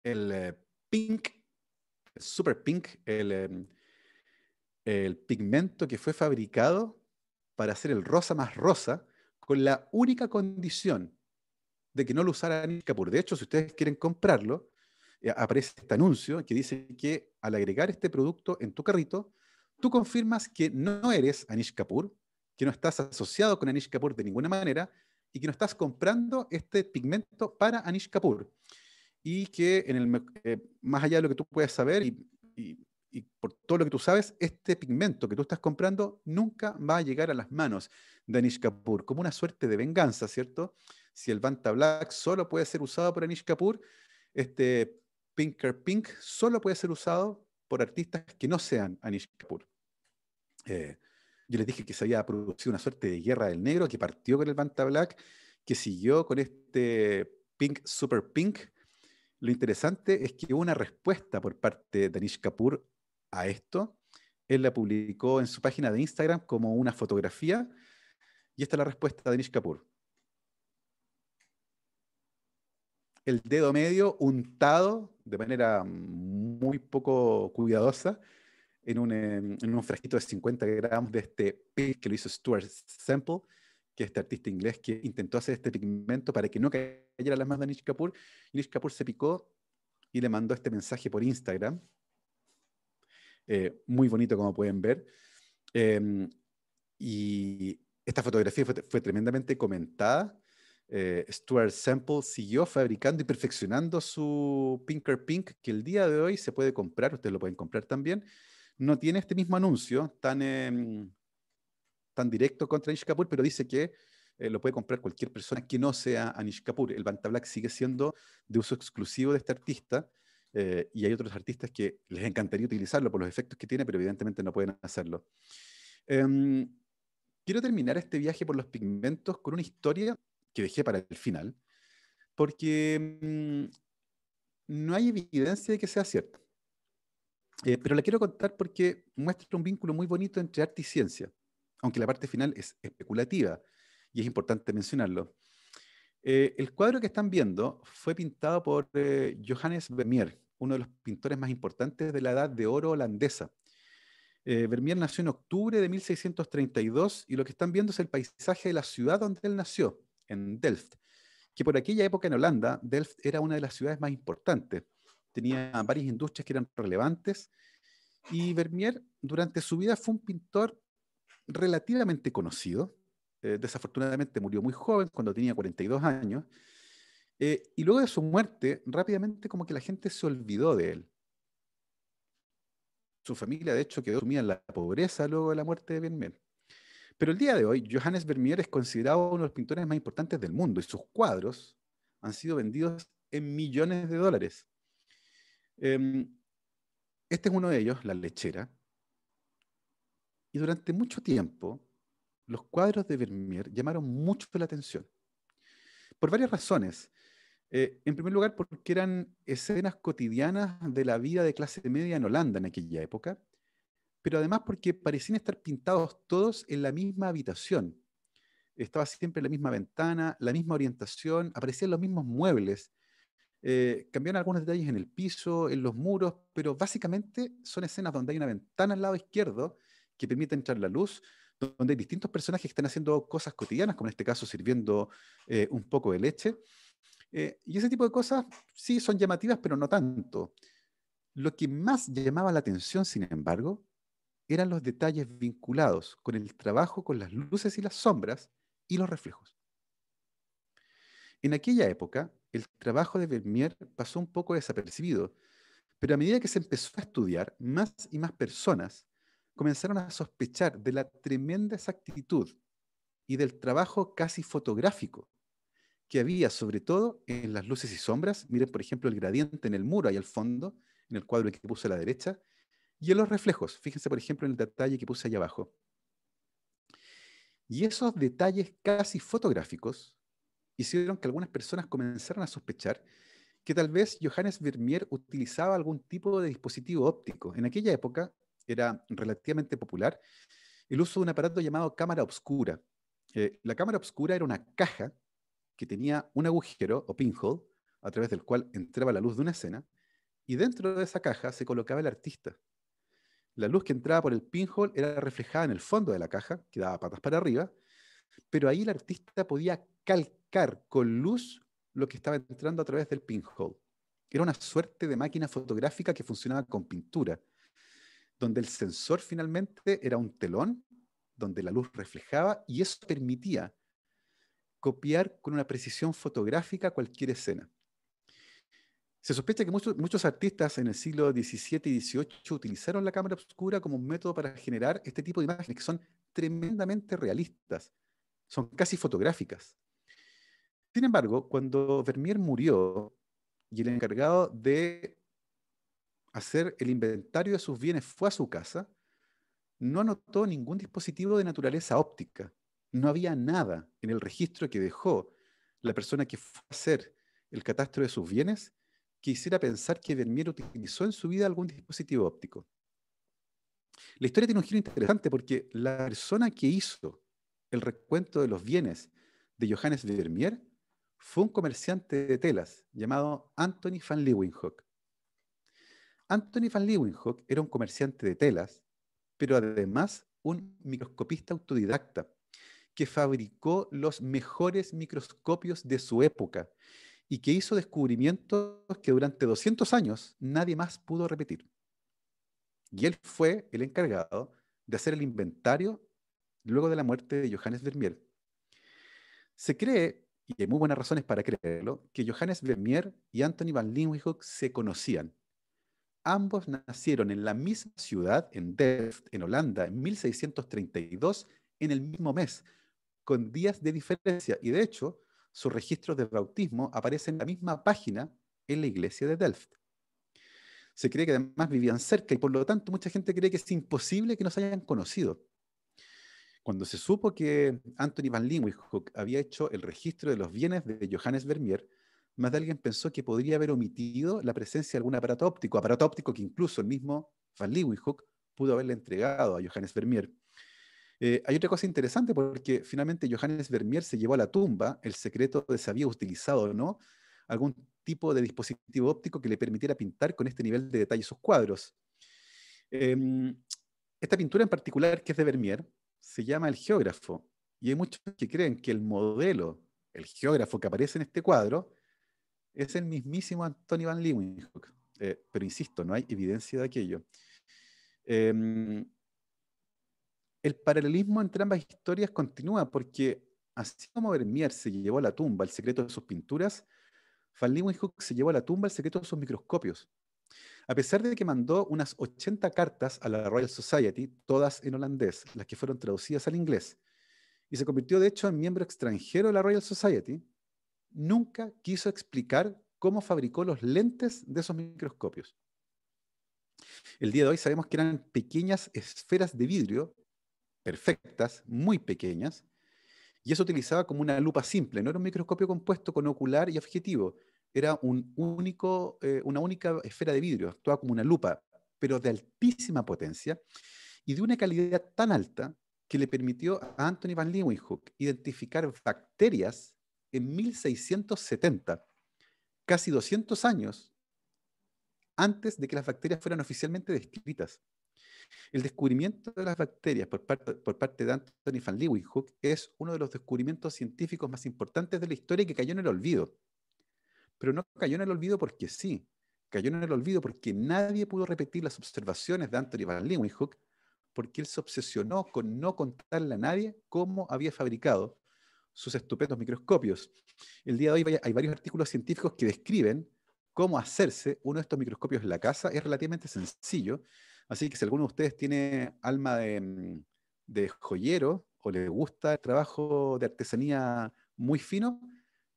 el Pink, el Super Pink, el pigmento que fue fabricado para hacer el rosa más rosa, con la única condición de que no lo usara Anish Kapoor. De hecho, si ustedes quieren comprarlo, aparece este anuncio que dice que al agregar este producto en tu carrito, tú confirmas que no eres Anish Kapoor, que no estás asociado con Anish Kapoor de ninguna manera y que no estás comprando este pigmento para Anish Kapoor. Y que más allá de lo que tú puedes saber y y por todo lo que tú sabes, este pigmento que tú estás comprando nunca va a llegar a las manos de Anish Kapoor, como una suerte de venganza, ¿cierto? Si el Vanta Black solo puede ser usado por Anish Kapoor, este Pinker Pink solo puede ser usado por artistas que no sean Anish Kapoor. Eh, yo les dije que se había producido una suerte de guerra del negro que partió con el Vanta Black, que siguió con este Pink Super Pink. Lo interesante es que hubo una respuesta por parte de Anish Kapoor a esto. Él la publicó en su página de Instagram como una fotografía, y esta es la respuesta de Anish Kapoor. El dedo medio untado de manera muy poco cuidadosa en un frasquito de 50 gramos de este pig que lo hizo Stuart Semple, que es este artista inglés que intentó hacer este pigmento para que no cayera a las manos de Anish Kapoor. Y Anish Kapoor se picó y le mandó este mensaje por Instagram. Muy bonito, como pueden ver. Y esta fotografía fue tremendamente comentada. Stuart Semple siguió fabricando y perfeccionando su Pinker Pink, que el día de hoy se puede comprar, ustedes lo pueden comprar también. No tiene este mismo anuncio tan directo contra Anish Kapoor, pero dice que lo puede comprar cualquier persona que no sea Anish Kapoor. El Vanta Black sigue siendo de uso exclusivo de este artista, y hay otros artistas que les encantaría utilizarlo por los efectos que tiene, pero evidentemente no pueden hacerlo. Em, Quiero terminar este viaje por los pigmentos con una historia que dejé para el final, porque no hay evidencia de que sea cierta. Pero la quiero contar porque muestra un vínculo muy bonito entre arte y ciencia, aunque la parte final es especulativa y es importante mencionarlo. El cuadro que están viendo fue pintado por Johannes Vermeer, uno de los pintores más importantes de la Edad de Oro holandesa. Vermeer nació en octubre de 1632 y lo que están viendo es el paisaje de la ciudad donde él nació, en Delft, que por aquella época en Holanda, Delft era una de las ciudades más importantes. Tenía varias industrias que eran relevantes y Vermeer durante su vida fue un pintor relativamente conocido. Desafortunadamente murió muy joven, cuando tenía 42 años, y luego de su muerte, rápidamente como que la gente se olvidó de él. Su familia, de hecho, quedó sumida en la pobreza luego de la muerte de Vermeer. Pero el día de hoy, Johannes Vermeer es considerado uno de los pintores más importantes del mundo y sus cuadros han sido vendidos en millones de dólares. Em, Este es uno de ellos, La Lechera, y durante mucho tiempo los cuadros de Vermeer llamaron mucho la atención, por varias razones. En primer lugar, porque eran escenas cotidianas de la vida de clase media en Holanda en aquella época, pero además porque parecían estar pintados todos en la misma habitación. Estaba siempre la misma ventana, la misma orientación, aparecían los mismos muebles, cambiaron algunos detalles en el piso, en los muros, pero básicamente son escenas donde hay una ventana al lado izquierdo que permite entrar la luz, donde hay distintos personajes que están haciendo cosas cotidianas, como en este caso sirviendo un poco de leche. Y ese tipo de cosas sí son llamativas, pero no tanto. Lo que más llamaba la atención, sin embargo, eran los detalles vinculados con el trabajo con las luces y las sombras y los reflejos. En aquella época, el trabajo de Vermeer pasó un poco desapercibido, pero a medida que se empezó a estudiar, más y más personas comenzaron a sospechar de la tremenda exactitud y del trabajo casi fotográfico que había, sobre todo en las luces y sombras. Miren, por ejemplo, el gradiente en el muro ahí al fondo, en el cuadro que puse a la derecha, y en los reflejos. Fíjense, por ejemplo, en el detalle que puse allá abajo. Y esos detalles casi fotográficos hicieron que algunas personas comenzaran a sospechar que tal vez Johannes Vermeer utilizaba algún tipo de dispositivo óptico. En aquella época era relativamente popular el uso de un aparato llamado cámara obscura. La cámara obscura era una caja que tenía un agujero o pinhole a través del cual entraba la luz de una escena, y dentro de esa caja se colocaba el artista. La luz que entraba por el pinhole era reflejada en el fondo de la caja, que daba patas para arriba, pero ahí el artista podía calcar con luz lo que estaba entrando a través del pinhole. Era una suerte de máquina fotográfica que funcionaba con pintura, donde el sensor finalmente era un telón, donde la luz reflejaba, y eso permitía copiar con una precisión fotográfica cualquier escena. Se sospecha que muchos artistas en el siglo XVII y XVIII utilizaron la cámara oscura como un método para generar este tipo de imágenes que son tremendamente realistas, son casi fotográficas. Sin embargo, cuando Vermeer murió y el encargado de hacer el inventario de sus bienes fue a su casa, no anotó ningún dispositivo de naturaleza óptica. No había nada en el registro que dejó la persona que fue a hacer el catastro de sus bienes que hiciera pensar que Vermeer utilizó en su vida algún dispositivo óptico. La historia tiene un giro interesante porque la persona que hizo el recuento de los bienes de Johannes Vermeer fue un comerciante de telas llamado Anthony van Leeuwenhoek. Anthony van Leeuwenhoek era un comerciante de telas, pero además un microscopista autodidacta que fabricó los mejores microscopios de su época y que hizo descubrimientos que durante 200 años nadie más pudo repetir. Y él fue el encargado de hacer el inventario luego de la muerte de Johannes Vermeer. Se cree, y hay muy buenas razones para creerlo, que Johannes Vermeer y Anthony van Leeuwenhoek se conocían. Ambos nacieron en la misma ciudad, en Delft, en Holanda, en 1632, en el mismo mes, con días de diferencia. Y de hecho, sus registros de bautismo aparecen en la misma página en la iglesia de Delft. Se cree que además vivían cerca y por lo tanto mucha gente cree que es imposible que no se hayan conocido. Cuando se supo que Anthony van Leeuwenhoek había hecho el registro de los bienes de Johannes Vermeer, más de alguien pensó que podría haber omitido la presencia de algún aparato óptico que incluso el mismo van Leeuwenhoek pudo haberle entregado a Johannes Vermeer. Hay otra cosa interesante porque finalmente Johannes Vermeer se llevó a la tumba el secreto de si había utilizado o no algún tipo de dispositivo óptico que le permitiera pintar con este nivel de detalle sus cuadros. Eh, Esta pintura en particular, que es de Vermeer, se llama El Geógrafo, y hay muchos que creen que el modelo, el geógrafo que aparece en este cuadro, es el mismísimo Anthony van Leeuwenhoek. Pero insisto, no hay evidencia de aquello. Eh, el paralelismo entre ambas historias continúa porque, así como Vermeer se llevó a la tumba el secreto de sus pinturas, Van Leeuwenhoek se llevó a la tumba el secreto de sus microscopios. A pesar de que mandó unas 80 cartas a la Royal Society, todas en holandés, las que fueron traducidas al inglés, y se convirtió de hecho en miembro extranjero de la Royal Society, nunca quiso explicar cómo fabricó los lentes de esos microscopios. El día de hoy sabemos que eran pequeñas esferas de vidrio, perfectas, muy pequeñas, y eso utilizaba como una lupa simple, no era un microscopio compuesto con ocular y objetivo, era una única esfera de vidrio, actuaba como una lupa, pero de altísima potencia y de una calidad tan alta que le permitió a Anthony van Leeuwenhoek identificar bacterias en 1670, casi 200 años antes de que las bacterias fueran oficialmente descritas. El descubrimiento de las bacterias por parte de Anthony van Leeuwenhoek es uno de los descubrimientos científicos más importantes de la historia que cayó en el olvido. Pero no cayó en el olvido porque sí, cayó en el olvido porque nadie pudo repetir las observaciones de Anthony van Leeuwenhoek porque él se obsesionó con no contarle a nadie cómo había fabricado sus estupendos microscopios. El día de hoy hay varios artículos científicos que describen cómo hacerse uno de estos microscopios en la casa. Es relativamente sencillo, así que si alguno de ustedes tiene alma de joyero o le gusta el trabajo de artesanía muy fino,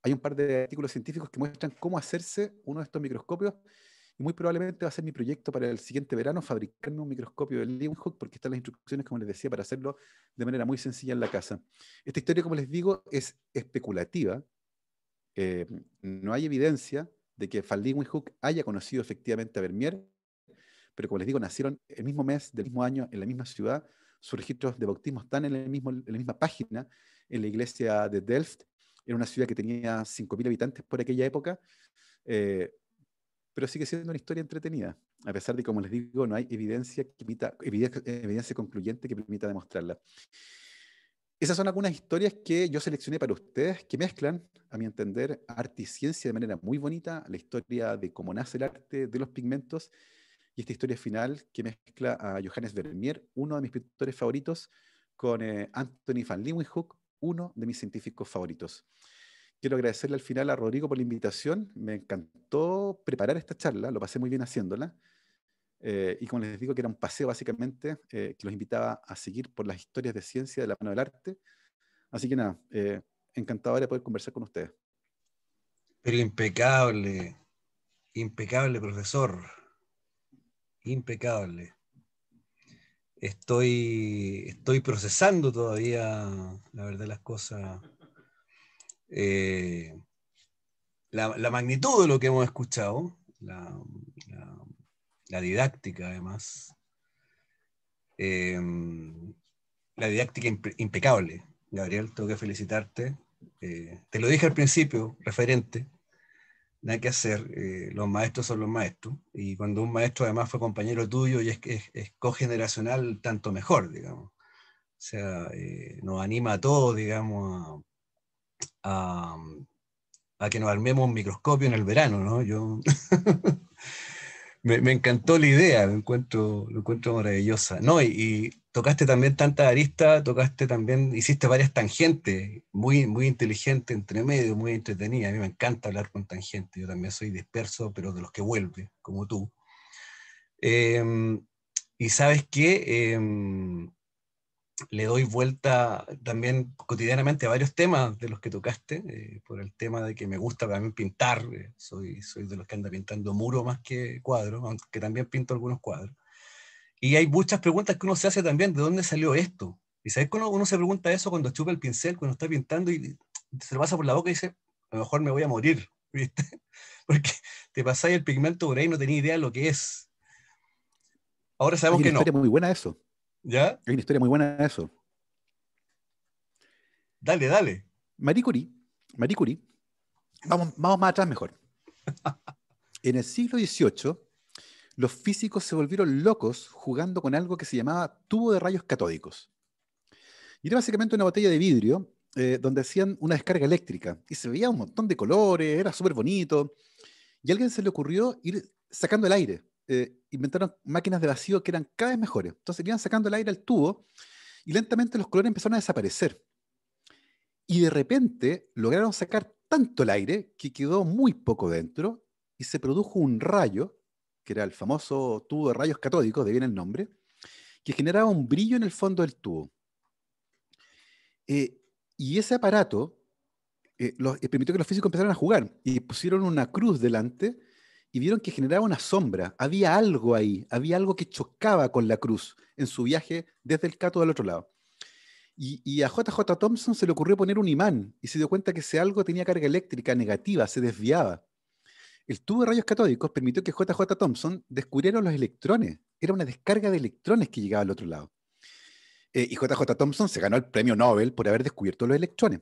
hay un par de artículos científicos que muestran cómo hacerse uno de estos microscopios y muy probablemente va a ser mi proyecto para el siguiente verano, fabricarme un microscopio de Leeuwenhoek, porque están las instrucciones, como les decía, para hacerlo de manera muy sencilla en la casa. Esta historia, como les digo, es especulativa. Eh, no hay evidencia de que Van Leeuwenhoek haya conocido efectivamente a Vermeer, pero como les digo, nacieron el mismo mes, del mismo año, en la misma ciudad. Sus registros de bautismo están en la misma página, en la iglesia de Delft. Era una ciudad que tenía 5.000 habitantes por aquella época. Eh, pero sigue siendo una historia entretenida, a pesar de que, como les digo, no hay evidencia concluyente que permita demostrarla. Esas son algunas historias que yo seleccioné para ustedes, que mezclan, a mi entender, arte y ciencia de manera muy bonita, la historia de cómo nace el arte de los pigmentos, y esta historia final que mezcla a Johannes Vermeer, uno de mis pintores favoritos, con Anthony van Leeuwenhoek, uno de mis científicos favoritos. quiero agradecerle al final a Rodrigo por la invitación. Me encantó preparar esta charla, lo pasé muy bien haciéndola. Y como les digo, que era un paseo básicamente, que los invitaba a seguir por las historias de ciencia de la mano del arte. Así que nada, encantado de poder conversar con ustedes. Pero impecable, impecable, profesor. Impecable. Estoy procesando todavía, la verdad, las cosas. eh, la magnitud de lo que hemos escuchado, la, la didáctica además, eh, la didáctica impecable. Gabriel, tengo que felicitarte. Te lo dije al principio, referente, nada que hacer, los maestros son los maestros, y cuando un maestro además fue compañero tuyo y es cogeneracional, tanto mejor, digamos. O sea, nos anima a todos, digamos, a, a que nos armemos un microscopio en el verano, ¿no? Yo me encantó la idea, lo encuentro maravillosa. No, y tocaste también tantas aristas, tocaste también, hiciste varias tangentes, muy, muy inteligente entre medio, muy entretenida. A mí me encanta hablar con tangentes, yo también soy disperso, pero de los que vuelve, como tú. Eh, y sabes qué, le doy vuelta también cotidianamente a varios temas de los que tocaste, por el tema de que me gusta también pintar, soy de los que anda pintando muro más que cuadros, aunque también pinto algunos cuadros. Y hay muchas preguntas que uno se hace también, ¿de dónde salió esto? Y sabes cuando uno se pregunta eso cuando chupa el pincel, cuando está pintando y se lo pasa por la boca y dice, a lo mejor me voy a morir, ¿viste? Porque te pasáis el pigmento por ahí y no tenía idea de lo que es. Ahora Hay sabemos una que historia no, muy buena de eso. ¿ya? Hay una historia muy buena de eso. Dale, dale. Marie Curie, Marie Curie, vamos más atrás mejor. En el siglo XVIII, los físicos se volvieron locos jugando con algo que se llamaba tubo de rayos catódicos. Y era básicamente una botella de vidrio donde hacían una descarga eléctrica. Y se veía un montón de colores, era súper bonito. Y a alguien se le ocurrió ir sacando el aire. Inventaron máquinas de vacío que eran cada vez mejores. Entonces iban sacando el aire al tubo y lentamente los colores empezaron a desaparecer. Y de repente lograron sacar tanto el aire que quedó muy poco dentro y se produjo un rayo, que era el famoso tubo de rayos catódicos, de bien el nombre, que generaba un brillo en el fondo del tubo. Eh, y ese aparato permitió que los físicos empezaran a jugar y pusieron una cruz delante y vieron que generaba una sombra. Había algo ahí, había algo que chocaba con la cruz en su viaje desde el Cato al otro lado. Y a J.J. Thomson se le ocurrió poner un imán y se dio cuenta que ese algo tenía carga eléctrica negativa, se desviaba. El tubo de rayos catódicos permitió que J.J. Thomson descubriera los electrones. Era una descarga de electrones que llegaba al otro lado. Y J.J. Thomson se ganó el premio Nobel por haber descubierto los electrones.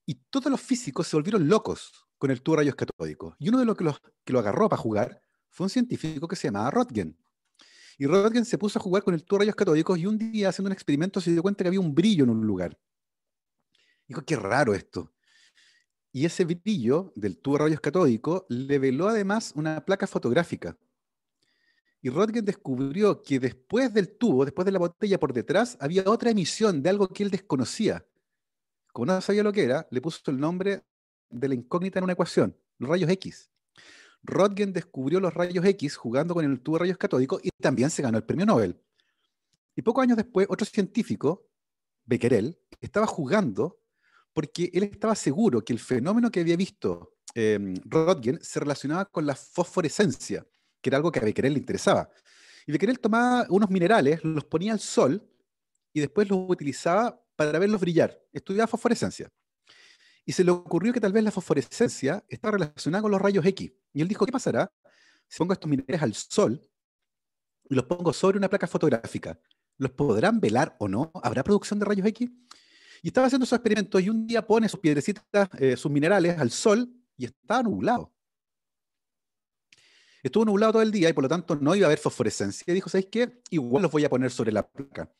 Y todos los físicos se volvieron locos con el tubo de rayos catódicos. Y uno de los que lo agarró para jugar fue un científico que se llamaba Röntgen. Y Röntgen se puso a jugar con el tubo de rayos catódicos y un día haciendo un experimento se dio cuenta que había un brillo en un lugar. Dijo, qué raro esto. Y ese brillo del tubo de rayos catódicos le veló además una placa fotográfica. Y Röntgen descubrió que después del tubo, después de la botella por detrás, había otra emisión de algo que él desconocía. Como no sabía lo que era, le puso el nombre de la incógnita en una ecuación, los rayos X. Röntgen descubrió los rayos X jugando con el tubo de rayos catódicos y también se ganó el premio Nobel. Y pocos años después, otro científico, Becquerel, estaba jugando porque él estaba seguro que el fenómeno que había visto Röntgen se relacionaba con la fosforescencia, que era algo que a Becquerel le interesaba. Y Becquerel tomaba unos minerales, los ponía al sol y después los utilizaba para verlos brillar. Estudiaba fosforescencia. Y se le ocurrió que tal vez la fosforescencia estaba relacionada con los rayos X. Y él dijo, ¿qué pasará si pongo estos minerales al sol y los pongo sobre una placa fotográfica? ¿Los podrán velar o no? ¿Habrá producción de rayos X? Y estaba haciendo esos experimentos y un día pone sus piedrecitas, sus minerales al sol y estaba nublado. Estuvo nublado todo el día y por lo tanto no iba a haber fosforescencia. Y dijo, ¿sabéis qué? Igual los voy a poner sobre la placa.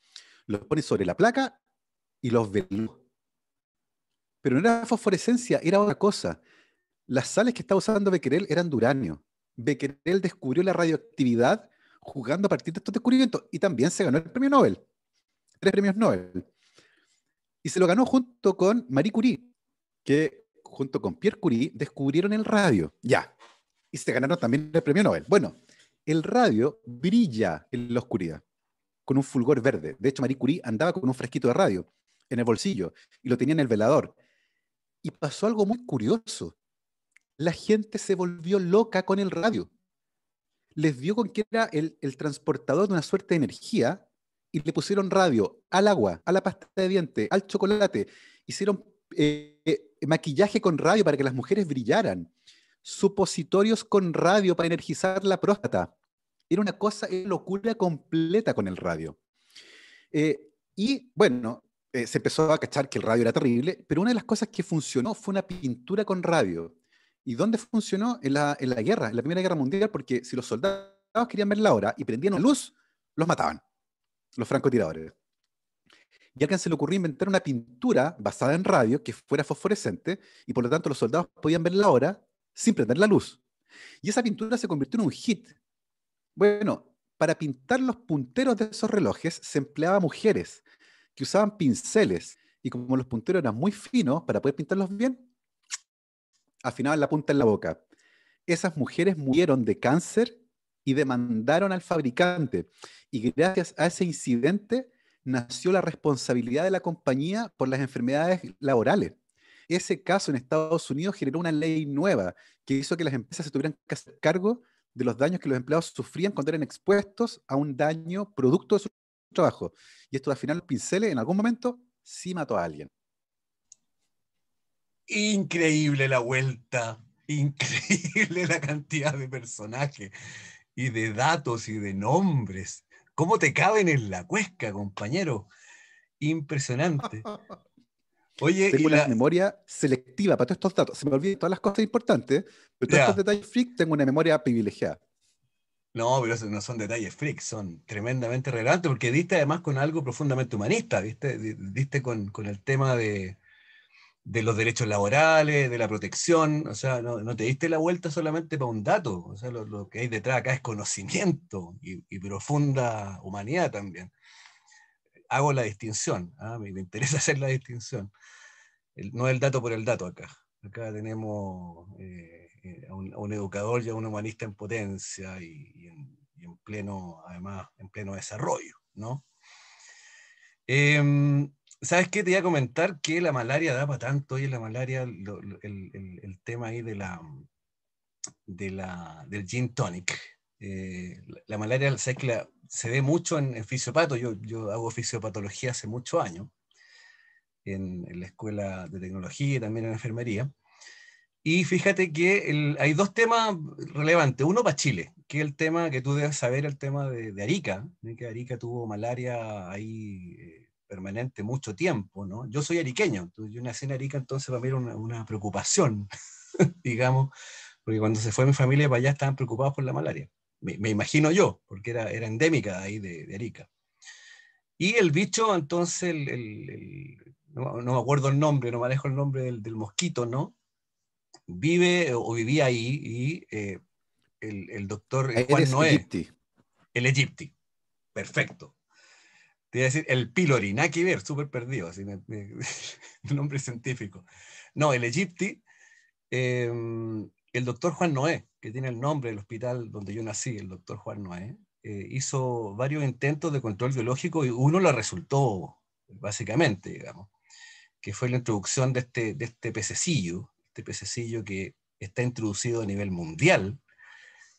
Los pone sobre la placa y los veló. Pero no era fosforescencia, era otra cosa. Las sales que estaba usando Becquerel eran de uranio. Becquerel descubrió la radioactividad jugando a partir de estos descubrimientos y también se ganó el premio Nobel. 3 premios Nobel. Y se lo ganó junto con Marie Curie, que junto con Pierre Curie, descubrieron el radio. Ya. Y se ganaron también el premio Nobel. Bueno, el radio brilla en la oscuridad, con un fulgor verde. De hecho, Marie Curie andaba con un frasquito de radio en el bolsillo y lo tenía en el velador. Y pasó algo muy curioso. La gente se volvió loca con el radio. Les vio con que era el transportador de una suerte de energía y le pusieron radio al agua, a la pasta de dientes, al chocolate. Hicieron maquillaje con radio para que las mujeres brillaran, supositorios con radio para energizar la próstata. Era una cosa, era locura completa con el radio. Y bueno, se empezó a cachar que el radio era terrible, pero una de las cosas que funcionó fue una pintura con radio. ¿Y dónde funcionó? En la guerra, en la Primera Guerra Mundial, porque si los soldados querían ver la hora y prendían una luz, los mataban, los francotiradores. Y a alguien se le ocurrió inventar una pintura basada en radio que fuera fosforescente y por lo tanto los soldados podían ver la hora sin prender la luz. Y esa pintura se convirtió en un hit. Bueno, para pintar los punteros de esos relojes se empleaba mujeres que usaban pinceles y como los punteros eran muy finos para poder pintarlos bien, afinaban la punta en la boca. Esas mujeres murieron de cáncer y demandaron al fabricante. Y gracias a ese incidente nació la responsabilidad de la compañía por las enfermedades laborales. Ese caso en Estados Unidos generó una ley nueva que hizo que las empresas se tuvieran que hacer cargo de los daños que los empleados sufrían cuando eran expuestos a un daño producto de su trabajo. Y esto de afinar los pinceles en algún momento sí mató a alguien. Increíble la vuelta, increíble la cantidad de personajes y de datos y de nombres. ¿Cómo te caben en la cuesca, compañero? Impresionante. Oye, Tengo una memoria selectiva para todos estos datos. Se me olvidan todas las cosas importantes, pero todos estos ya. detalles freak tengo una memoria privilegiada. No, pero esos no son detalles freaks, son tremendamente relevantes porque diste además con algo profundamente humanista, ¿viste? Diste con el tema de los derechos laborales, de la protección, o sea, no te diste la vuelta solamente para un dato, o sea, lo que hay detrás acá es conocimiento y profunda humanidad también. Hago la distinción, ¿ah? Me interesa hacer la distinción. No el dato por el dato acá. Acá tenemos a un educador y a un humanista en potencia y en pleno, además, en pleno desarrollo, ¿no? ¿Sabes qué? Te iba a comentar que la malaria da para tanto, y la malaria, el tema ahí del gin tonic. La malaria, ¿sabes que se ve mucho en fisiopato? Yo hago fisiopatología hace muchos años, en la escuela de tecnología y también en enfermería. Y fíjate que hay dos temas relevantes. Uno para Chile, que es el tema que tú debes saber, el tema de Arica, ¿no? Que Arica tuvo malaria ahí permanente mucho tiempo, ¿no? Yo soy ariqueño, yo nací en Arica, entonces para mí era una preocupación, digamos, porque cuando se fue mi familia para allá estaban preocupados por la malaria. Me imagino yo, porque era endémica ahí de Arica. Y el bicho, entonces, no me acuerdo el nombre, no manejo el nombre del mosquito, ¿no? Vive o vivía ahí y el doctor Juan Aedes Noé, aegypti. el egipti, perfecto. Te iba a decir el pylori, nada que ver, súper perdido, así el nombre científico. No, el egipti, el doctor Juan Noé, que tiene el nombre del hospital donde yo nací, el doctor Juan Noé, hizo varios intentos de control biológico y uno lo resultó, básicamente, digamos, que fue la introducción de este pececillo que está introducido a nivel mundial,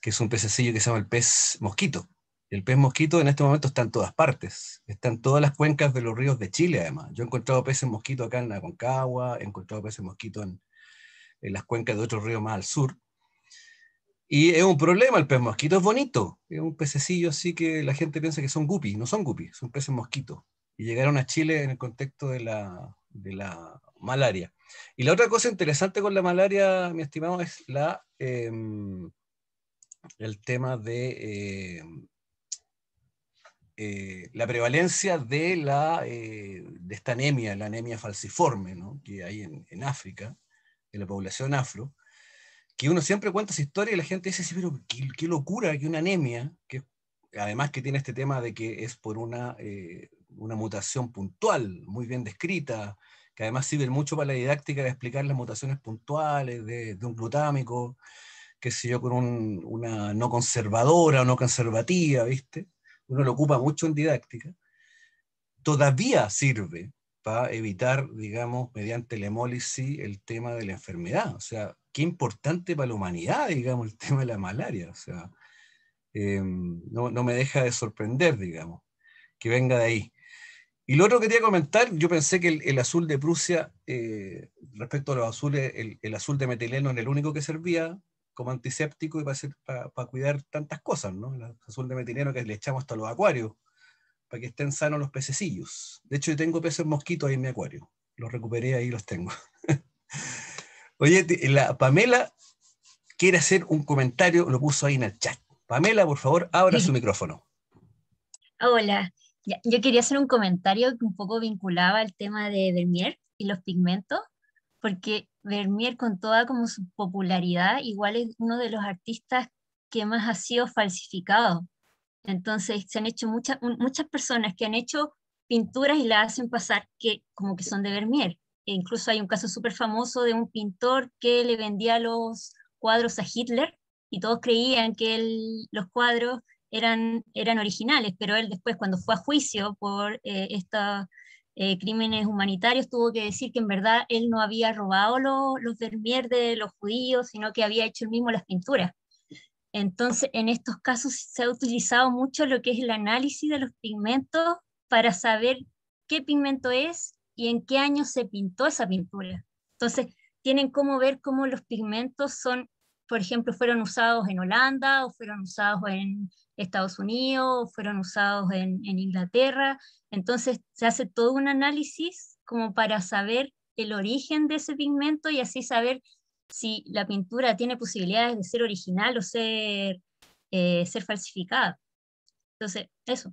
que es un pececillo que se llama el pez mosquito. El pez mosquito en este momento está en todas partes, está en todas las cuencas de los ríos de Chile, además. Yo he encontrado peces mosquito acá en la Aconcagua, he encontrado peces mosquito en las cuencas de otros ríos más al sur. Y es un problema, el pez mosquito es bonito, es un pececillo así que la gente piensa que son guppies, no son guppies, son peces mosquito. Y llegaron a Chile en el contexto de la malaria. Y la otra cosa interesante con la malaria, mi estimado, es el tema la prevalencia de esta anemia, la anemia falciforme, ¿no? Que hay en África, en la población afro, que uno siempre cuenta esa historia y la gente dice, sí, pero qué locura que una anemia, que además que tiene este tema de que es por una mutación puntual, muy bien descrita, que además sirven mucho para la didáctica de explicar las mutaciones puntuales de un glutámico, qué sé yo, con una no conservadora o no conservativa, ¿viste? Uno lo ocupa mucho en didáctica. Todavía sirve para evitar, digamos, mediante la hemólisis, el tema de la enfermedad. O sea, qué importante para la humanidad, digamos, el tema de la malaria. O sea, no me deja de sorprender, digamos, que venga de ahí. Y lo otro que quería comentar, yo pensé que el azul de Prusia, respecto a los azules, el azul de metileno era el único que servía como antiséptico y para cuidar tantas cosas, ¿no? El azul de metileno que le echamos hasta los acuarios, para que estén sanos los pececillos. De hecho, yo tengo peces mosquitos ahí en mi acuario. Los recuperé ahí, los tengo. Oye, la Pamela quiere hacer un comentario, lo puso ahí en el chat. Pamela, por favor, abra su micrófono. Hola, ya, yo quería hacer un comentario que un poco vinculaba al tema de Vermeer y los pigmentos, porque Vermeer con toda como su popularidad, igual es uno de los artistas que más ha sido falsificado. Entonces se han hecho muchas personas que han hecho pinturas y las hacen pasar que como que son de Vermeer. E incluso hay un caso súper famoso de un pintor que le vendía los cuadros a Hitler y todos creían que los cuadros eran originales, pero él después cuando fue a juicio por estos crímenes humanitarios tuvo que decir que en verdad él no había robado los Vermeer de los judíos, sino que había hecho él mismo las pinturas. Entonces, en estos casos se ha utilizado mucho lo que es el análisis de los pigmentos para saber qué pigmento es y en qué año se pintó esa pintura. Entonces, tienen cómo ver cómo los pigmentos son, por ejemplo, fueron usados en Holanda o fueron usados en Estados Unidos o fueron usados en Inglaterra. Entonces, se hace todo un análisis como para saber el origen de ese pigmento y así saber si la pintura tiene posibilidades de ser original o ser falsificada. Entonces, eso,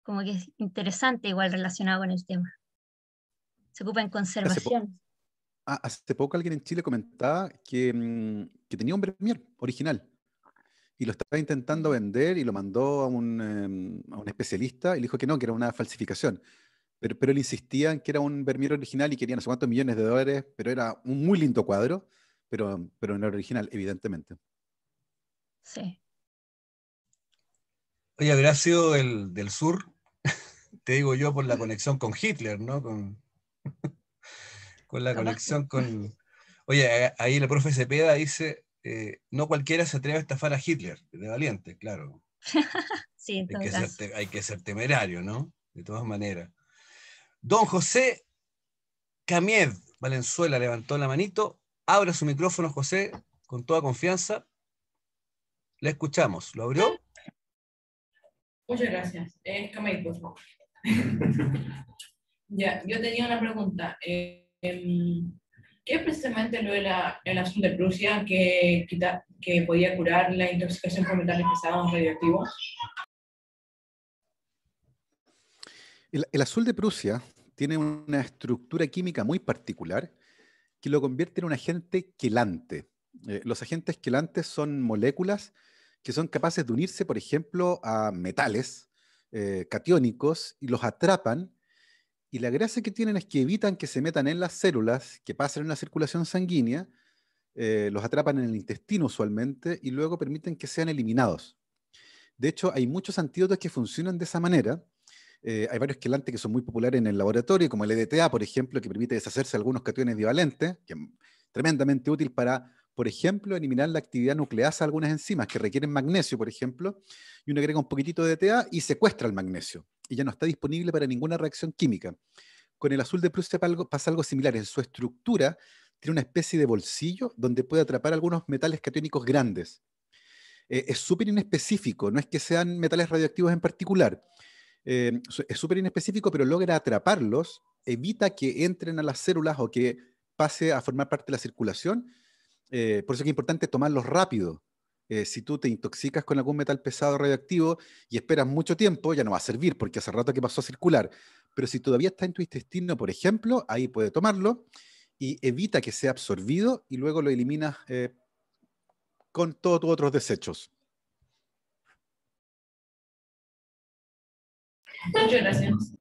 como que es interesante igual relacionado con el tema. Se ocupa en Hace, po- conservación. hace poco alguien en Chile comentaba que tenía un Vermeer original y lo estaba intentando vender y lo mandó a un especialista y le dijo que no, que era una falsificación. Pero él insistía en que era un Vermeer original y quería no sé cuántos millones de dólares, pero era un muy lindo cuadro, pero no era original, evidentemente. Sí. Oye, habrá sido del sur, te digo yo, por la conexión con Hitler, ¿no? Con la Capaz, pues. conexión con... Oye, ahí el profe Cepeda dice, no cualquiera se atreve a estafar a Hitler, de valiente, claro. Sí, en Hay todo que ser, caso. hay que ser temerario, ¿no? De todas maneras. Don José Camiev Valenzuela levantó la manito. Abra su micrófono, José, con toda confianza. Le escuchamos. ¿Lo abrió? Muchas gracias. Kamei, por favor. Ya, yo tenía una pregunta. ¿Qué es precisamente lo de el azul de Prusia que podía curar la intoxicación por metales pesados radioactivos? El azul de Prusia tiene una estructura química muy particular que lo convierte en un agente quelante. Los agentes quelantes son moléculas que son capaces de unirse, por ejemplo, a metales catiónicos y los atrapan. Y la gracia que tienen es que evitan que se metan en las células, que pasen en la circulación sanguínea, los atrapan en el intestino usualmente y luego permiten que sean eliminados. De hecho, hay muchos antídotos que funcionan de esa manera. Hay varios quelantes que son muy populares en el laboratorio, como el EDTA, por ejemplo, que permite deshacerse de algunos cationes divalentes, que es tremendamente útil para, por ejemplo, eliminar la actividad nucleasa de algunas enzimas que requieren magnesio, por ejemplo, y uno agrega un poquitito de EDTA y secuestra el magnesio, y ya no está disponible para ninguna reacción química. Con el azul de Prusia pasa algo similar. En su estructura tiene una especie de bolsillo donde puede atrapar algunos metales catiónicos grandes. Es súper inespecífico, no es que sean metales radioactivos en particular. Es súper inespecífico, pero logra atraparlos, evita que entren a las células o que pase a formar parte de la circulación. Por eso es que es importante tomarlos rápido. Si tú te intoxicas con algún metal pesado radioactivo y esperas mucho tiempo, ya no va a servir porque hace rato que pasó a circular. Pero si todavía está en tu intestino, por ejemplo, ahí puede tomarlo y evita que sea absorbido y luego lo eliminas con todos tus otros desechos. Muchas gracias.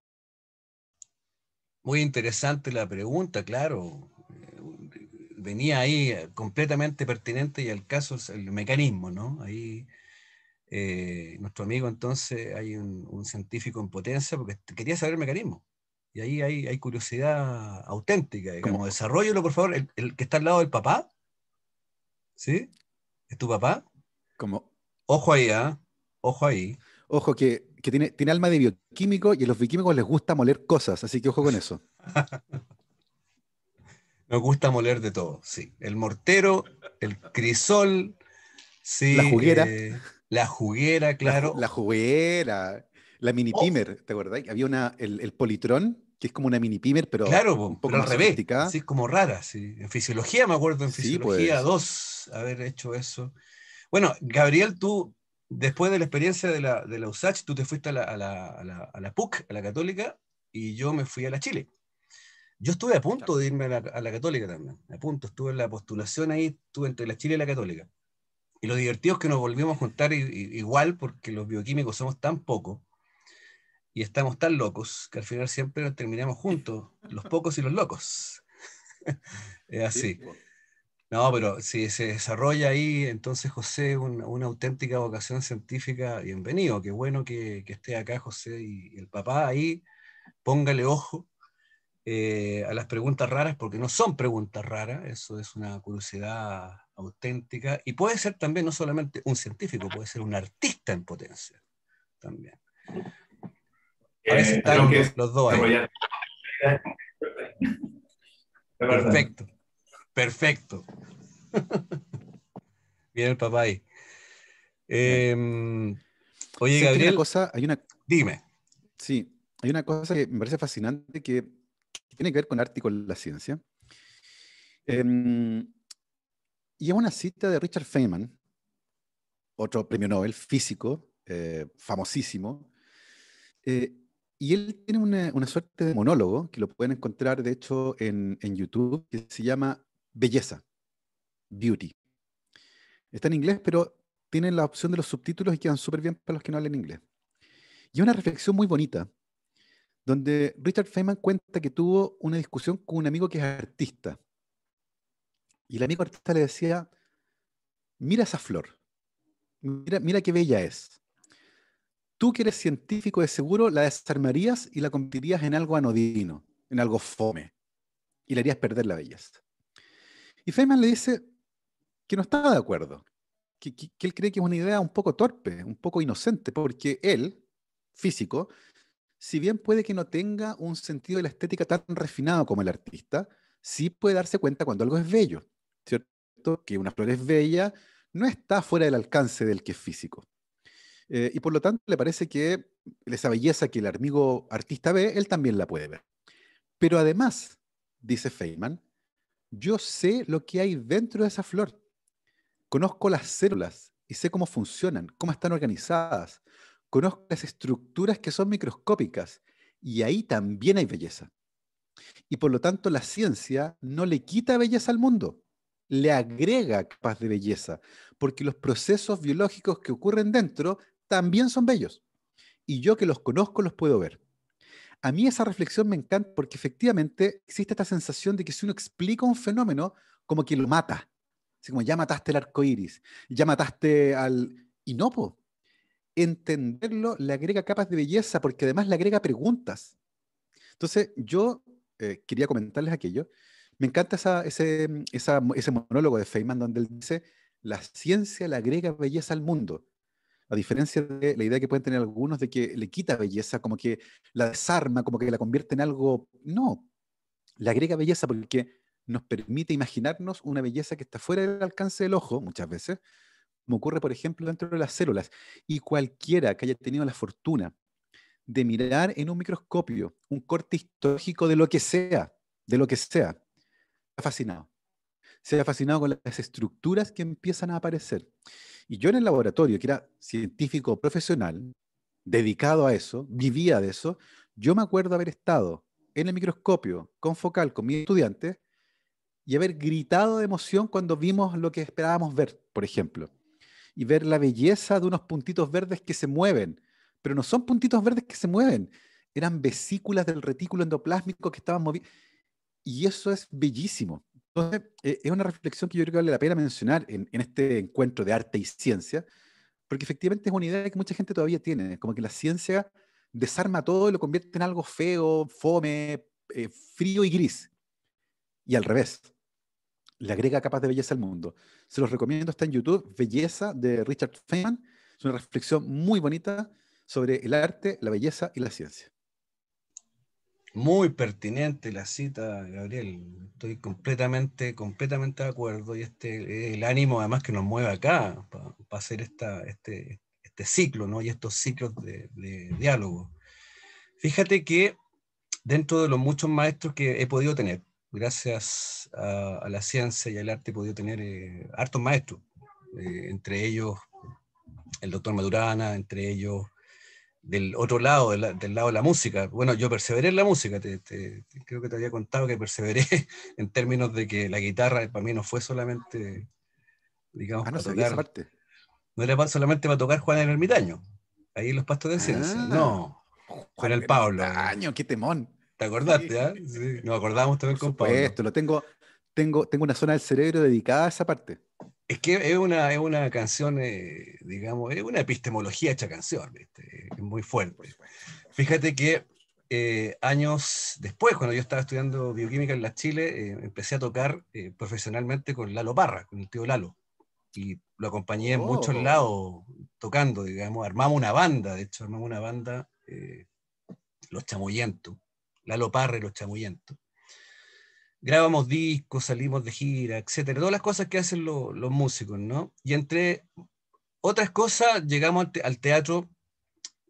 Muy interesante la pregunta, claro. Venía ahí completamente pertinente y al caso es el mecanismo, ¿no? Ahí nuestro amigo entonces, hay un científico en potencia porque quería saber el mecanismo. Y ahí hay curiosidad auténtica, digamos. Como, Desarrollalo, por favor. El que está al lado del papá, ¿sí? ¿Es tu papá? como, Ojo ahí, ¿ah? Ojo ahí. ojo, que tiene alma de bioquímico y a los bioquímicos les gusta moler cosas, así que ojo con eso. Nos gusta moler de todo, sí. El mortero, el crisol, La sí, juguera, la juguera, claro. la juguera, la mini Oh, pimer, ¿te acordás? Había el politrón, que es como una mini pimer, pero claro, un poco pero al más revés, sofisticada. así como rara, sí. En fisiología, me acuerdo, en Sí, fisiología pues. 2 haber hecho eso. Bueno, Gabriel, tú, después de la experiencia de la USACH, tú te fuiste a la PUC, a la Católica, y yo me fui a la Chile. Yo estuve a punto Claro. de irme a la Católica también, a punto, estuve en la postulación ahí, estuve entre la Chile y la Católica. Y lo divertido es que nos volvimos a juntar igual, porque los bioquímicos somos tan pocos y estamos tan locos que al final siempre nos terminamos juntos, los pocos y los locos. Es Sí, así. po. No, pero si se desarrolla ahí, entonces José, una auténtica vocación científica, bienvenido. Qué bueno que esté acá José y el papá ahí, póngale ojo a las preguntas raras, porque no son preguntas raras, eso es una curiosidad auténtica. Y puede ser también no solamente un científico, puede ser un artista en potencia también. A veces Tengo están que los dos ahí. desarrollar. De verdad. Perfecto, perfecto. Viene el papá ahí. Bien. Oye, Sé que hay una Gabriel, cosa, dime. sí, hay una cosa que me parece fascinante que tiene que ver con arte y con la ciencia. Em, y es una cita de Richard Feynman, otro premio Nobel, físico, famosísimo. eh, y él tiene una suerte de monólogo que lo pueden encontrar, de hecho, en YouTube, que se llama Belleza, Beauty. Está en inglés, pero tienen la opción de los subtítulos y quedan súper bien para los que no hablan inglés. Y es una reflexión muy bonita, donde Richard Feynman cuenta que tuvo una discusión con un amigo que es artista. Y el amigo artista le decía, mira esa flor, mira qué bella es. Tú que eres científico de seguro la desarmarías y la convertirías en algo anodino, en algo fome, y le harías perder la belleza. Y Feynman le dice que no estaba de acuerdo, que él cree que es una idea un poco torpe, un poco inocente, porque él, físico, si bien puede que no tenga un sentido de la estética tan refinado como el artista, sí puede darse cuenta cuando algo es bello, ¿cierto? Que una flor es bella no está fuera del alcance del que es físico. Y por lo tanto le parece que esa belleza que el amigo artista ve, él también la puede ver. Pero además, dice Feynman, yo sé lo que hay dentro de esa flor. Conozco las células y sé cómo funcionan, cómo están organizadas. Conozco las estructuras que son microscópicas y ahí también hay belleza. Y por lo tanto la ciencia no le quita belleza al mundo, le agrega capas de belleza, porque los procesos biológicos que ocurren dentro también son bellos. Y yo que los conozco los puedo ver. A mí esa reflexión me encanta porque efectivamente existe esta sensación de que si uno explica un fenómeno, como que lo mata. Así como ya mataste el arco iris, ya mataste al... Y no, po. Entenderlo le agrega capas de belleza porque además le agrega preguntas. Entonces, yo quería comentarles aquello. Me encanta ese monólogo de Feynman donde él dice, la ciencia le agrega belleza al mundo. A diferencia de la idea que pueden tener algunos de que le quita belleza, como que la desarma, como que la convierte en algo. No, le agrega belleza porque nos permite imaginarnos una belleza que está fuera del alcance del ojo, muchas veces, como ocurre, por ejemplo, dentro de las células. Y cualquiera que haya tenido la fortuna de mirar en un microscopio un corte histológico de lo que sea, se ha fascinado. Se ha fascinado con las estructuras que empiezan a aparecer. Y yo en el laboratorio, que era científico profesional, dedicado a eso, vivía de eso, yo me acuerdo haber estado en el microscopio con focal con mis estudiantes y haber gritado de emoción cuando vimos lo que esperábamos ver, por ejemplo, y ver la belleza de unos puntitos verdes que se mueven, pero no son puntitos verdes que se mueven, eran vesículas del retículo endoplásmico que estaban moviendo. Y eso es bellísimo. Entonces, es una reflexión que yo creo que vale la pena mencionar en este encuentro de arte y ciencia, porque efectivamente es una idea que mucha gente todavía tiene, como que la ciencia desarma todo y lo convierte en algo feo, fome, frío y gris. Y al revés, le agrega capas de belleza al mundo. Se los recomiendo, está en YouTube, Belleza, de Richard Feynman. Es una reflexión muy bonita sobre el arte, la belleza y la ciencia. Muy pertinente la cita, Gabriel. Estoy completamente de acuerdo. Y el ánimo además que nos mueve acá para hacer este ciclo, ¿no? Y estos ciclos de diálogo. Fíjate que dentro de los muchos maestros que he podido tener, gracias a la ciencia y al arte, he podido tener hartos maestros. Entre ellos el doctor Maturana, entre ellos del otro lado, del lado de la música. Bueno, yo perseveré en la música, creo que te había contado que perseveré en términos de que la guitarra para mí no fue solamente, digamos, Ah, no para sabía esa tocar, parte. no era solamente para tocar Juan el Ermitaño, ahí en los pastos de ciencia, Ah, no, con Juan el el Pablo, Ermitaño, qué temón. ¿te acordaste? ¿Ah? Sí, nos acordamos también Por con Pablo. supuesto, tengo una zona del cerebro dedicada a esa parte. Es que es una canción, digamos, es una epistemología hecha canción, ¿viste? Es muy Por fuerte. supuesto. Fíjate que años después, cuando yo estaba estudiando bioquímica en la Chile, empecé a tocar profesionalmente con Lalo Parra, con el tío Lalo. Y lo acompañé en muchos Oh, lados tocando, digamos. Armamos una banda, de hecho, armamos una banda, Los Chamullentos. Lalo Parra y Los Chamullentos. Grabamos discos, salimos de gira, etcétera. Todas las cosas que hacen los músicos, ¿no? Y entre otras cosas, llegamos al teatro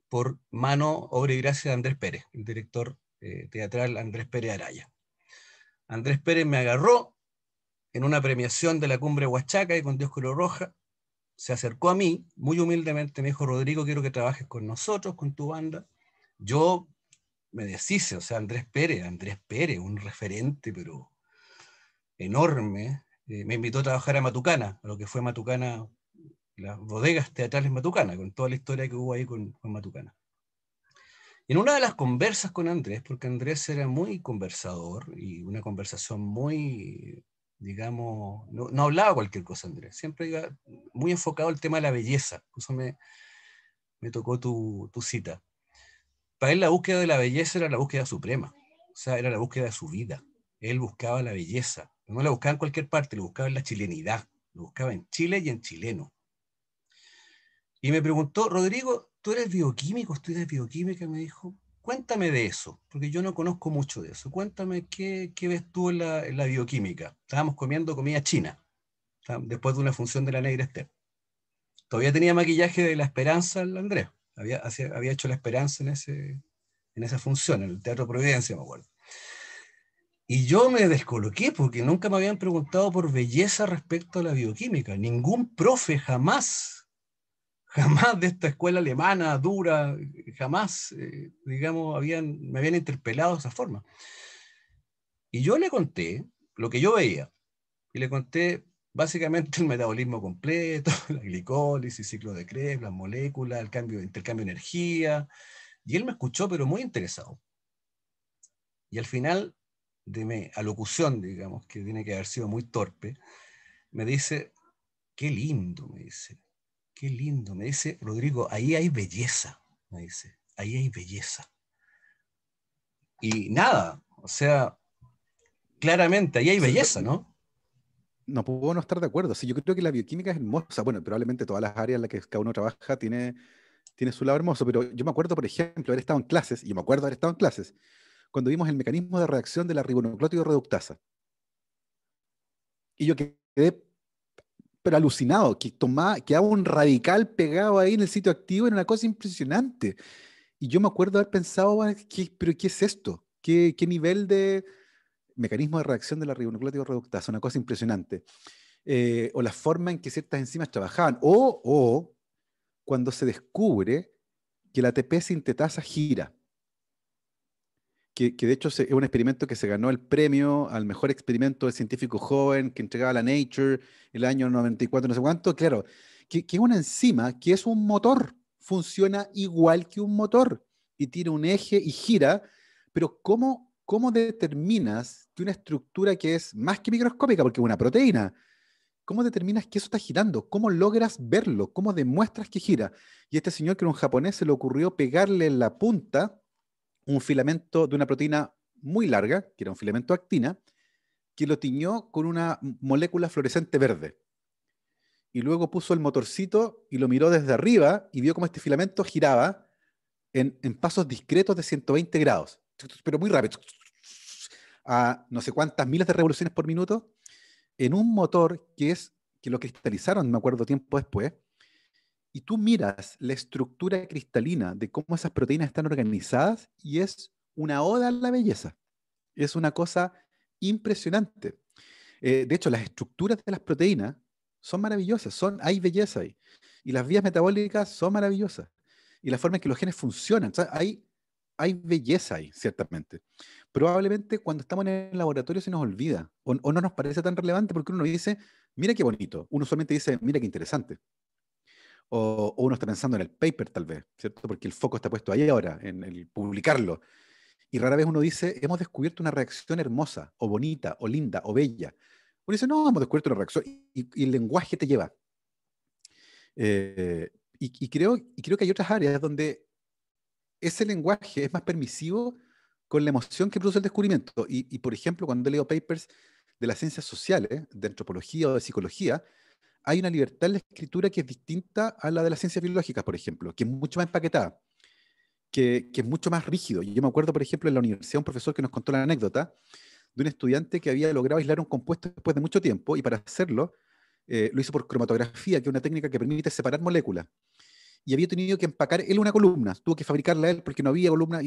por mano, obra y gracia de Andrés Pérez, el director teatral Andrés Pérez Araya. Andrés Pérez me agarró en una premiación de la Cumbre Huachaca y con Dios Color Roja, se acercó a mí, muy humildemente, me dijo, Rodrigo, quiero que trabajes con nosotros, con tu banda. Yo me deshice, o sea, Andrés Pérez, un referente, pero enorme, me invitó a trabajar a Matucana, a lo que fue Matucana, las bodegas teatrales Matucana, con toda la historia que hubo ahí con Matucana. Y en una de las conversas con Andrés, porque Andrés era muy conversador y una conversación muy, digamos, no hablaba cualquier cosa Andrés, siempre iba muy enfocado al tema de la belleza, por eso me tocó tu cita. Para él la búsqueda de la belleza era la búsqueda suprema, o sea, era la búsqueda de su vida. Él buscaba la belleza, no la buscaba en cualquier parte, lo buscaba en la chilenidad, lo buscaba en Chile y en chileno. Y me preguntó, Rodrigo, ¿tú eres bioquímico? ¿Estudias bioquímica? Me dijo, cuéntame de eso, porque yo no conozco mucho de eso. Cuéntame qué ves tú en la bioquímica. Estábamos comiendo comida china, después de una función de la Negra Esther. Todavía tenía maquillaje de La Esperanza el Andrés. Había hecho La Esperanza en esa función, en el Teatro Providencia, me acuerdo. Y yo me descoloqué porque nunca me habían preguntado por belleza respecto a la bioquímica. Ningún profe jamás de esta escuela alemana dura, jamás, digamos, me habían interpelado de esa forma. Y yo le conté lo que yo veía, y le conté básicamente el metabolismo completo, la glicólisis, ciclo de Krebs, las moléculas, intercambio de energía, y él me escuchó, pero muy interesado. Y al final de mi alocución, digamos, que tiene que haber sido muy torpe, me dice, qué lindo, me dice, qué lindo. Me dice, Rodrigo, ahí hay belleza. Me dice, ahí hay belleza. Y nada, o sea, claramente ahí hay belleza, ¿no? No puedo no estar de acuerdo. Sí, yo creo que la bioquímica es hermosa. Bueno, probablemente todas las áreas en las que cada uno trabaja tiene su lado hermoso, pero yo me acuerdo, por ejemplo, haber estado en clases, y me acuerdo haber estado en clases, cuando vimos el mecanismo de reacción de la ribonucleótido reductasa. Y yo quedé pero alucinado, que haga un radical pegado ahí en el sitio activo, era una cosa impresionante. Y yo me acuerdo haber pensado, "Bueno, pero ¿qué es esto? ¿Qué nivel de mecanismo de reacción de la ribonucleótido reductasa? Una cosa impresionante. O la forma en que ciertas enzimas trabajaban. O cuando se descubre que la ATP sintetasa gira. Que de hecho es un experimento que se ganó el premio al mejor experimento de científico joven que entregaba la Nature el año 94, no sé cuánto. Claro, que es una enzima que es un motor, funciona igual que un motor. y tiene un eje y gira, pero ¿cómo determinas que una estructura que es más que microscópica, porque es una proteína, cómo determinas que eso está girando? ¿Cómo logras verlo? ¿Cómo demuestras que gira? Y este señor, que era un japonés, se le ocurrió pegarle en la punta un filamento de una proteína muy larga, que era un filamento actina, que lo tiñó con una molécula fluorescente verde. Y luego puso el motorcito y lo miró desde arriba y vio cómo este filamento giraba en pasos discretos de 120 grados, pero muy rápido, a no sé cuántas miles de revoluciones por minuto, en un motor que lo cristalizaron, me acuerdo, tiempo después, y tú miras la estructura cristalina de cómo esas proteínas están organizadas y es una oda a la belleza. Es una cosa impresionante. De hecho, las estructuras de las proteínas son maravillosas, hay belleza ahí. Y las vías metabólicas son maravillosas. Y la forma en que los genes funcionan. O sea, hay belleza ahí, ciertamente. Probablemente cuando estamos en el laboratorio se nos olvida o no nos parece tan relevante porque uno dice, mira qué bonito. Uno solamente dice, mira qué interesante. O uno está pensando en el paper tal vez, ¿cierto? Porque el foco está puesto ahí ahora, en el publicarlo. Y rara vez uno dice, hemos descubierto una reacción hermosa, o bonita, o linda, o bella. Uno dice, no, hemos descubierto una reacción. Y el lenguaje te lleva. Y creo que hay otras áreas donde ese lenguaje es más permisivo con la emoción que produce el descubrimiento. Por ejemplo, cuando leo papers de las ciencias sociales, de antropología o de psicología, hay una libertad en la escritura que es distinta a la de las ciencias biológicas, por ejemplo, que es mucho más empaquetada, que es mucho más rígido. Yo me acuerdo, por ejemplo, en la universidad, un profesor que nos contó la anécdota de un estudiante que había logrado aislar un compuesto después de mucho tiempo, y para hacerlo lo hizo por cromatografía, que es una técnica que permite separar moléculas. Y había tenido que empacar él una columna, tuvo que fabricarla él porque no había columna,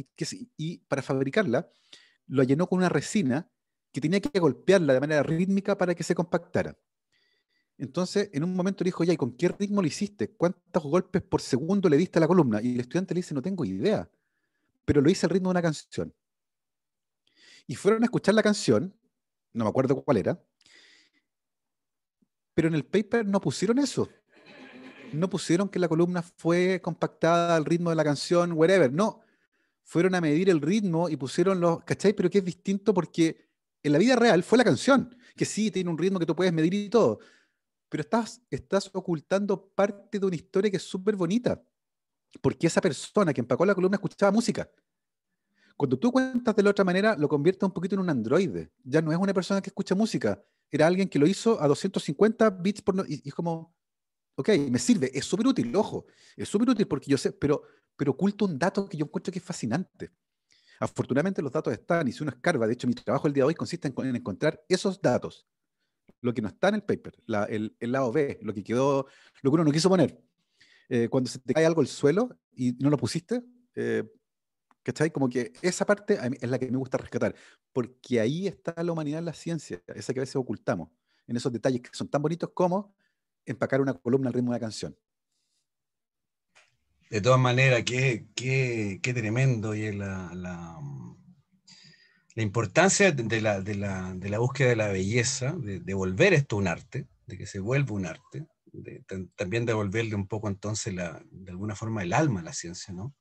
y para fabricarla lo llenó con una resina que tenía que golpearla de manera rítmica para que se compactara. Entonces, en un momento le dijo, ya, ¿y con qué ritmo lo hiciste? ¿Cuántos golpes por segundo le diste a la columna? Y el estudiante le dice, no tengo idea, pero lo hice al ritmo de una canción. Y fueron a escuchar la canción, no me acuerdo cuál era, pero en el paper no pusieron eso. No pusieron que la columna fue compactada al ritmo de la canción, whatever. No, fueron a medir el ritmo y pusieron los, ¿cachai? Pero que es distinto porque en la vida real fue la canción, que sí, tiene un ritmo que tú puedes medir y todo, pero estás ocultando parte de una historia que es súper bonita, porque esa persona que empacó la columna escuchaba música. Cuando tú cuentas de la otra manera, lo conviertes un poquito en un androide. Ya no es una persona que escucha música, era alguien que lo hizo a 250 bits y es como, ok, me sirve, es súper útil, ojo, es súper útil porque yo sé, pero oculto un dato que yo encuentro que es fascinante. Afortunadamente los datos están, y si uno escarba, de hecho mi trabajo el día de hoy consiste en encontrar esos datos, lo que no está en el paper, el lado B, lo que quedó, lo que uno no quiso poner. Cuando se te cae algo al suelo y no lo pusiste, ¿cachai? Como que esa parte a mí es la que me gusta rescatar, porque ahí está la humanidad en la ciencia, esa que a veces ocultamos, en esos detalles que son tan bonitos como empacar una columna al ritmo de una canción. De todas maneras, qué tremendo y la importancia de la búsqueda de la belleza, de volver esto un arte, de que se vuelva un arte, también devolverle un poco entonces de alguna forma el alma a la ciencia, ¿no?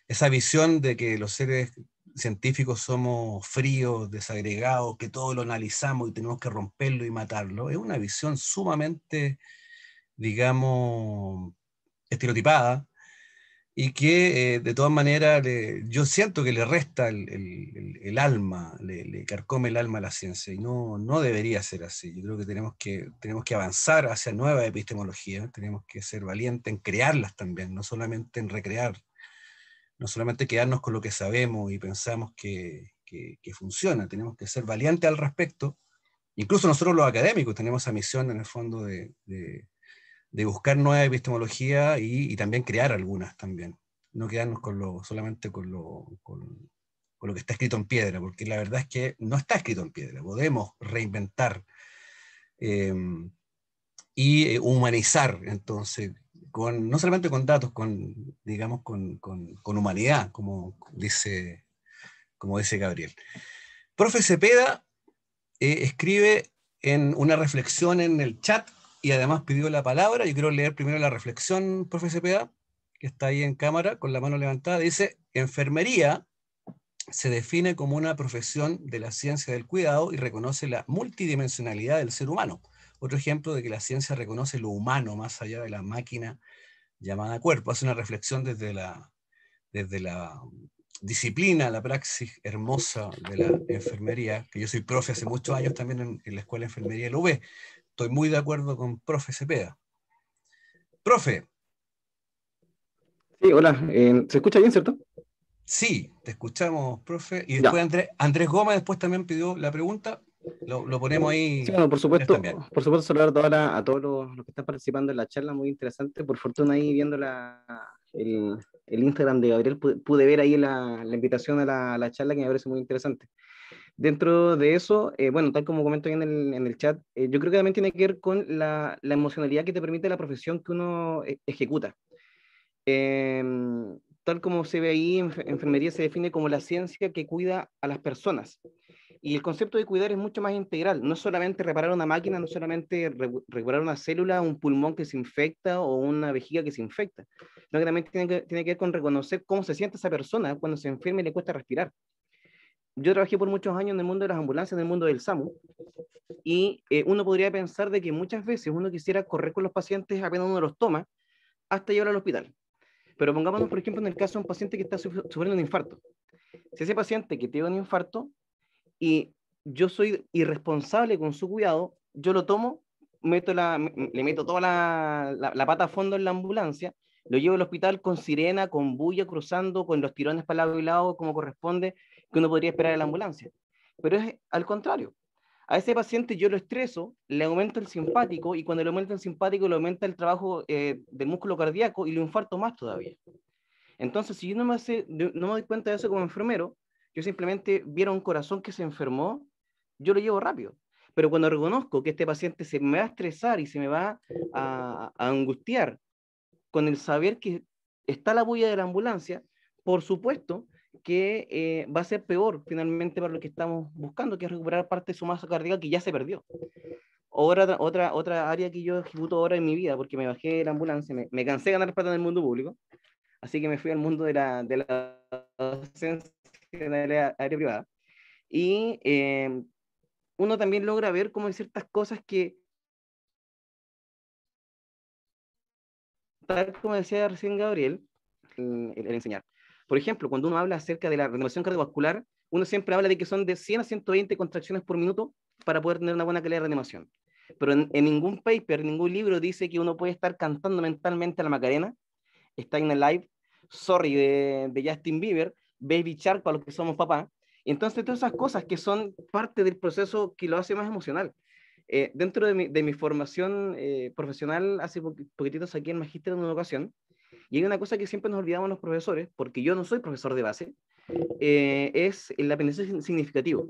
Esa visión de que los seres científicos somos fríos, desagregados, que todo lo analizamos y tenemos que romperlo y matarlo, es una visión sumamente, digamos, estereotipada, y que de todas maneras yo siento que le resta el alma, le carcome el alma a la ciencia, y no debería ser así. Yo creo que tenemos que avanzar hacia nueva epistemología, tenemos que ser valientes en crearlas también, no solamente en recrear, no solamente quedarnos con lo que sabemos y pensamos que funciona, tenemos que ser valientes al respecto. Incluso nosotros los académicos tenemos esa misión en el fondo de buscar nueva epistemología y también crear algunas también. No quedarnos solamente con lo que está escrito en piedra, porque la verdad es que no está escrito en piedra. Podemos reinventar y humanizar, entonces, no solamente con datos, digamos, con humanidad, como dice Gabriel. Profe Cepeda escribe en una reflexión en el chat y además pidió la palabra. Yo quiero leer primero la reflexión, profe Cepeda, que está ahí en cámara con la mano levantada, dice: enfermería se define como una profesión de la ciencia del cuidado y reconoce la multidimensionalidad del ser humano. Otro ejemplo de que la ciencia reconoce lo humano más allá de la máquina llamada cuerpo. Hace una reflexión desde la disciplina, la praxis hermosa de la enfermería, que yo soy profe hace muchos años también en la Escuela de Enfermería de la UB. Estoy muy de acuerdo con profe Cepeda. Profe. Sí, hola. ¿Se escucha bien, cierto? Sí, te escuchamos, profe. Y Ya. después Andrés Gómez después también pidió la pregunta. Lo ponemos Sí, ahí. bueno, También. por supuesto saludar a, a todos los que están participando en la charla, muy interesante. Por fortuna ahí viendo el Instagram de Gabriel, pude ver ahí la invitación a la charla que me parece muy interesante. Dentro de eso, bueno, tal como comento ahí en el chat, yo creo que también tiene que ver con la emocionalidad que te permite la profesión que uno ejecuta. Tal como se ve ahí, enfermería se define como la ciencia que cuida a las personas. Y el concepto de cuidar es mucho más integral. No es solamente reparar una máquina, no es solamente reparar una célula, un pulmón que se infecta o una vejiga que se infecta, sino que también tiene que ver con reconocer cómo se siente esa persona cuando se enferma y le cuesta respirar. Yo trabajé por muchos años en el mundo de las ambulancias, en el mundo del SAMU, y uno podría pensar de que muchas veces uno quisiera correr con los pacientes apenas uno los toma hasta llevar al hospital. Pero pongámonos, por ejemplo, en el caso de un paciente que está sufriendo un infarto. Si ese paciente que tiene un infarto y yo soy irresponsable con su cuidado, yo lo tomo, le meto toda la pata a fondo en la ambulancia, lo llevo al hospital con sirena, con bulla, cruzando, con los tirones para lado y lado, como corresponde, que uno podría esperar en la ambulancia. Pero es al contrario. A ese paciente yo lo estreso, le aumento el simpático y cuando le aumento el simpático le aumenta el trabajo del músculo cardíaco y lo infarto más todavía. Entonces, si yo no me doy cuenta de eso como enfermero, yo simplemente viera un corazón que se enfermó, yo lo llevo rápido. Pero cuando reconozco que este paciente se me va a estresar y se me va a angustiar con el saber que está la bulla de la ambulancia, por supuesto que va a ser peor finalmente para lo que estamos buscando, que es recuperar parte de su masa cardíaca que ya se perdió. Otra área que yo ejecuto ahora en mi vida, porque me bajé de la ambulancia, me cansé de ganar plata en el mundo público, así que me fui al mundo de la docencia en la área privada. Y uno también logra ver cómo hay ciertas cosas que, tal como decía recién Gabriel, el enseñar. Por ejemplo, cuando uno habla acerca de la renovación cardiovascular, uno siempre habla de que son de 100 a 120 contracciones por minuto para poder tener una buena calidad de reanimación. Pero en ningún paper, en ningún libro dice que uno puede estar cantando mentalmente a la Macarena, Staying Alive, Sorry de Justin Bieber, Baby Shark para los que somos papás. Entonces, todas esas cosas que son parte del proceso que lo hace más emocional. Dentro de mi formación profesional, hace poquitito saqué el magíster en una ocasión, y hay una cosa que siempre nos olvidamos los profesores, porque yo no soy profesor de base, es el aprendizaje significativo.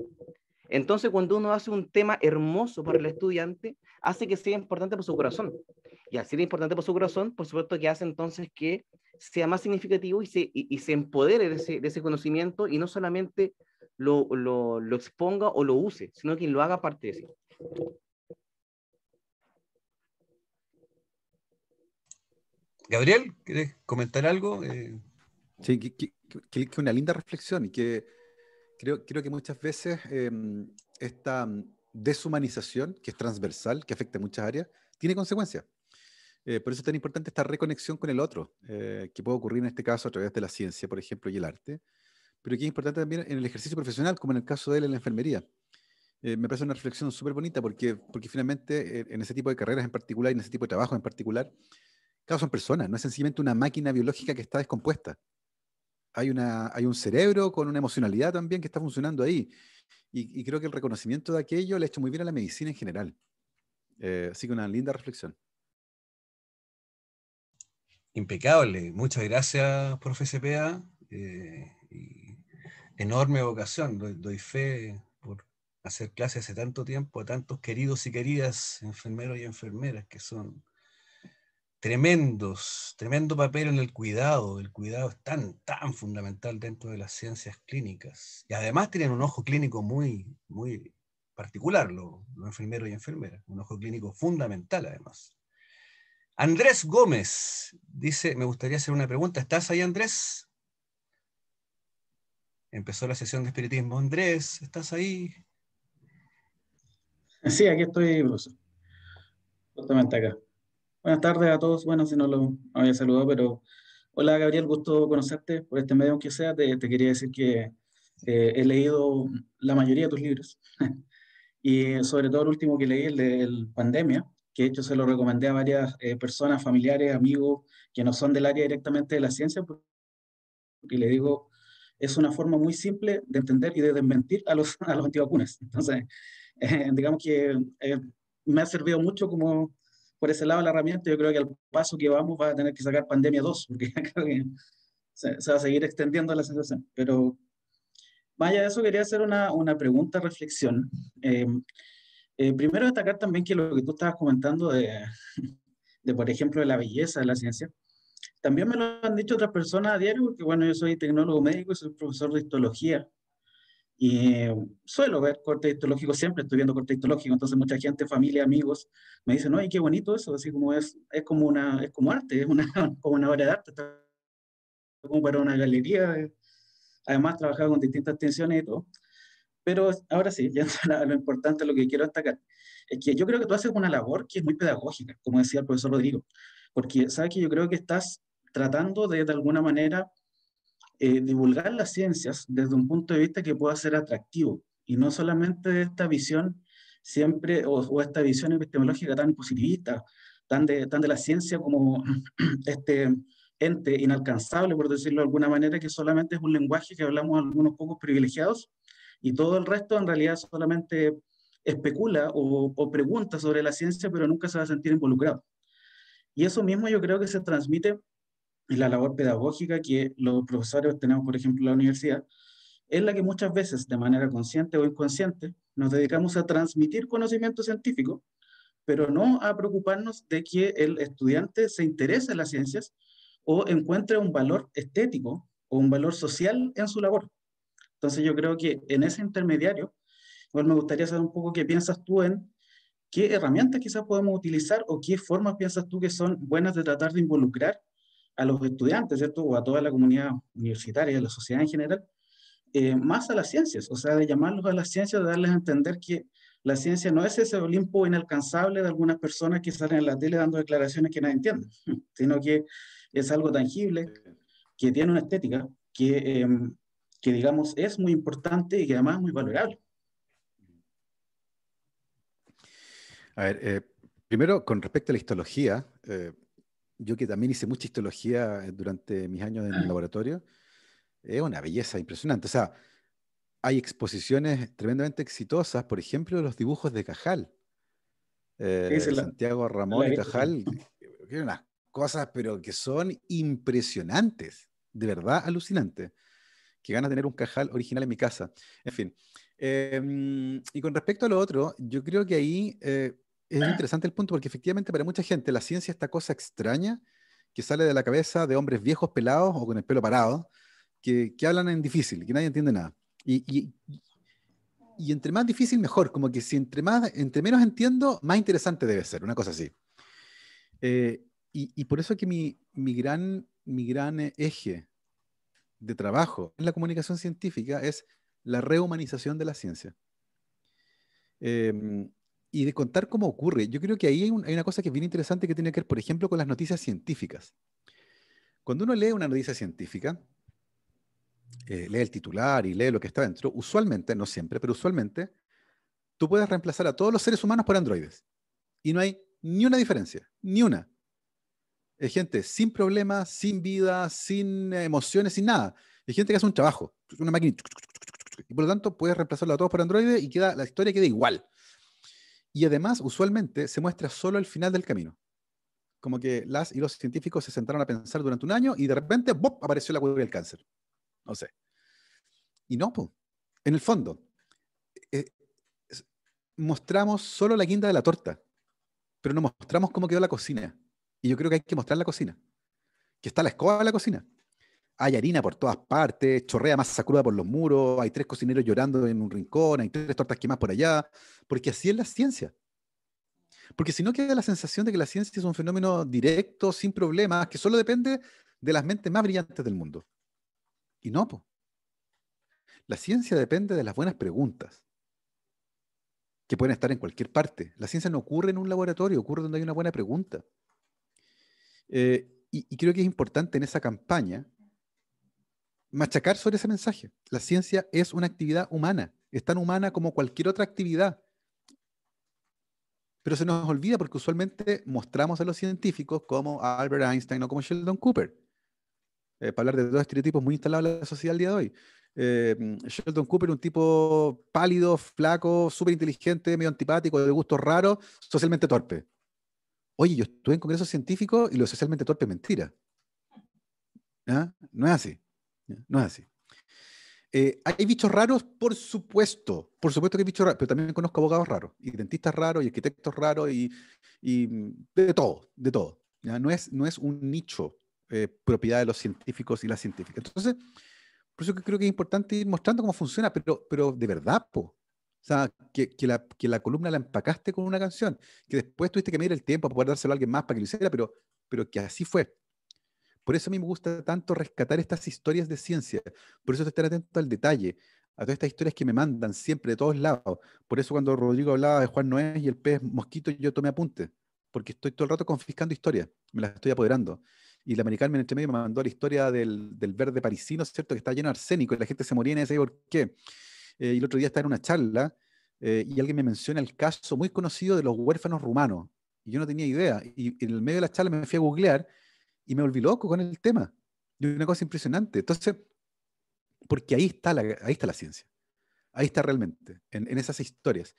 Entonces, cuando uno hace un tema hermoso para el estudiante, hace que sea importante por su corazón. Y al ser importante por su corazón, por supuesto que hace entonces que sea más significativo y se empodere de ese conocimiento y no solamente lo exponga o lo use, sino que lo haga parte de sí. Gabriel, ¿quieres comentar algo? Sí, que una linda reflexión y que creo que muchas veces esta deshumanización, que es transversal, que afecta a muchas áreas, tiene consecuencias. Por eso es tan importante esta reconexión con el otro, que puede ocurrir en este caso a través de la ciencia, por ejemplo, y el arte, pero que es importante también en el ejercicio profesional, como en el caso de él en la enfermería. Me parece una reflexión súper bonita porque finalmente en ese tipo de carreras en particular y en ese tipo de trabajo en particular, claro, son personas, no es sencillamente una máquina biológica que está descompuesta. Hay un cerebro con una emocionalidad también que está funcionando ahí. Y creo que el reconocimiento de aquello le ha hecho muy bien a la medicina en general. Así que una linda reflexión. Impecable. Muchas gracias, profe Cepeda. Enorme vocación. Doy fe por hacer clases hace tanto tiempo a tantos queridos y queridas enfermeros y enfermeras que son tremendo papel en el cuidado. El cuidado es tan fundamental dentro de las ciencias clínicas. Y además tienen un ojo clínico muy particular, los enfermeros y enfermeras. Un ojo clínico fundamental, además. Andrés Gómez dice, me gustaría hacer una pregunta. ¿Estás ahí, Andrés? Empezó la sesión de espiritismo. Andrés, ¿estás ahí? Sí, aquí estoy, profesor, justamente acá. Buenas tardes a todos. Bueno, si no lo había saludado, pero hola Gabriel, gusto conocerte por este medio, aunque sea. Te quería decir que he leído la mayoría de tus libros y sobre todo el último que leí, el de Pandemia, que de hecho se lo recomendé a varias personas, familiares, amigos que no son del área directamente de la ciencia, porque le digo, es una forma muy simple de entender y de desmentir a los antivacunas. Entonces, digamos que me ha servido mucho como por ese lado la herramienta. Yo creo que al paso que vamos va a tener que sacar Pandemia 2 porque creo que se va a seguir extendiendo la sensación. Pero más allá de eso, quería hacer una pregunta, reflexión. Primero destacar también que lo que tú estabas comentando de, por ejemplo, de la belleza de la ciencia, también me lo han dicho otras personas a diario, porque bueno, yo soy tecnólogo médico y soy profesor de histología. Y suelo ver corte histológico, siempre estoy viendo corte histológico, entonces mucha gente, familia, amigos, me dicen, oye, qué bonito eso, así como es como es como arte, es una, como una obra de arte, está como para una galería. Además, trabajaba con distintas tensiones y todo. Pero ahora sí, ya a lo importante, lo que quiero destacar, es que yo creo que tú haces una labor que es muy pedagógica, como decía el profesor Rodrigo, porque sabes que yo creo que estás tratando de alguna manera divulgar las ciencias desde un punto de vista que pueda ser atractivo y no solamente esta visión siempre o esta visión epistemológica tan positivista, tan de la ciencia como este ente inalcanzable, por decirlo de alguna manera, que solamente es un lenguaje que hablamos algunos pocos privilegiados y todo el resto en realidad solamente especula o pregunta sobre la ciencia, pero nunca se va a sentir involucrado. Y eso mismo yo creo que se transmite y la labor pedagógica que los profesores tenemos, por ejemplo, en la universidad, es la que muchas veces, de manera consciente o inconsciente, nos dedicamos a transmitir conocimiento científico, pero no a preocuparnos de que el estudiante se interese en las ciencias o encuentre un valor estético o un valor social en su labor. Entonces yo creo que en ese intermediario, igual me gustaría saber un poco qué piensas tú en qué herramientas quizás podemos utilizar o qué formas piensas tú que son buenas de tratar de involucrar a los estudiantes, ¿cierto? O a toda la comunidad universitaria, a la sociedad en general, más a las ciencias, o sea, de llamarlos a las ciencias, de darles a entender que la ciencia no es ese Olimpo inalcanzable de algunas personas que salen en la tele dando declaraciones que nadie entiende, sino que es algo tangible, que tiene una estética, que digamos es muy importante y que además es muy valorable. A ver, primero, con respecto a la histología, yo que también hice mucha histología durante mis años en el laboratorio, es una belleza impresionante. O sea, hay exposiciones tremendamente exitosas, por ejemplo, de los dibujos de Cajal, Sí, Santiago la Ramón he y visto, sí. Cajal, que unas cosas, pero que son impresionantes, de verdad alucinantes. Que ganas de tener un Cajal original en mi casa. En fin. Y con respecto a lo otro, yo creo que ahí es interesante el punto, porque efectivamente para mucha gente la ciencia es esta cosa extraña que sale de la cabeza de hombres viejos pelados o con el pelo parado, que hablan en difícil, que nadie entiende nada. Y entre más difícil, mejor. Como que si entre menos entiendo, más interesante debe ser, una cosa así. Y por eso que mi gran eje de trabajo en la comunicación científica es la rehumanización de la ciencia. Eh, y de contar cómo ocurre. Yo creo que ahí hay una cosa que es bien interesante que tiene que ver, por ejemplo, con las noticias científicas. Cuando uno lee una noticia científica, lee el titular y lee lo que está dentro, usualmente, no siempre, pero usualmente, tú puedes reemplazar a todos los seres humanos por androides. Y no hay ni una diferencia, ni una. Es gente sin problemas, sin vida, sin emociones, sin nada. Es gente que hace un trabajo, una máquina, y por lo tanto puedes reemplazarlo a todos por androides y la historia queda igual. Y además, usualmente, se muestra solo el final del camino. Como que las y los científicos se sentaron a pensar durante un año y de repente, ¡bop!, apareció la cura del cáncer. No sé. Y no, pues, en el fondo, eh, mostramos solo la guinda de la torta, pero no mostramos cómo quedó la cocina. Y yo creo que hay que mostrar la cocina, que está la escoba en la cocina. Hay harina por todas partes, chorrea masa cruda por los muros, hay 3 cocineros llorando en un rincón, hay 3 tortas quemadas por allá, porque así es la ciencia. Porque si no queda la sensación de que la ciencia es un fenómeno directo, sin problemas, que solo depende de las mentes más brillantes del mundo. Y no, po. La ciencia depende de las buenas preguntas, que pueden estar en cualquier parte. La ciencia no ocurre en un laboratorio, ocurre donde hay una buena pregunta. Y creo que es importante en esa campaña machacar sobre ese mensaje. La ciencia es una actividad humana, es tan humana como cualquier otra actividad. Pero se nos olvida porque usualmente mostramos a los científicos como Albert Einstein o como Sheldon Cooper, para hablar de dos estereotipos muy instalados en la sociedad al día de hoy. Sheldon Cooper, un tipo pálido, flaco, súper inteligente, medio antipático, de gustos raros, socialmente torpe. Oye, yo estuve en congresos científicos y lo socialmente torpe es mentira. ¿Ah? No es así. No es así. ¿Hay bichos raros? Por supuesto que hay bichos raros, pero también conozco abogados raros, y dentistas raros, y arquitectos raros, y de todo, de todo. ¿Ya? No es un nicho propiedad de los científicos y las científicas. Entonces, por eso que creo que es importante ir mostrando cómo funciona, pero de verdad, po. O sea, que la columna la empacaste con una canción, que después tuviste que medir el tiempo para poder dárselo a alguien más para que lo hiciera, pero que así fue. Por eso a mí me gusta tanto rescatar estas historias de ciencia. Por eso estar atento al detalle, a todas estas historias que me mandan siempre de todos lados. Por eso cuando Rodrigo hablaba de Juan Noé y el pez mosquito, yo tomé apuntes, porque estoy todo el rato confiscando historias, me las estoy apoderando. Y la americana en entre medio me mandó la historia del verde parisino, ¿cierto? Que está lleno de arsénico y la gente se moría y nadie sabía por qué. Y el otro día estaba en una charla y alguien me menciona el caso muy conocido de los huérfanos rumanos. Y yo no tenía idea. Y en el medio de la charla me fui a googlear y me volví loco con el tema. Y una cosa impresionante. Entonces, porque ahí está la ciencia. Ahí está realmente, en esas historias.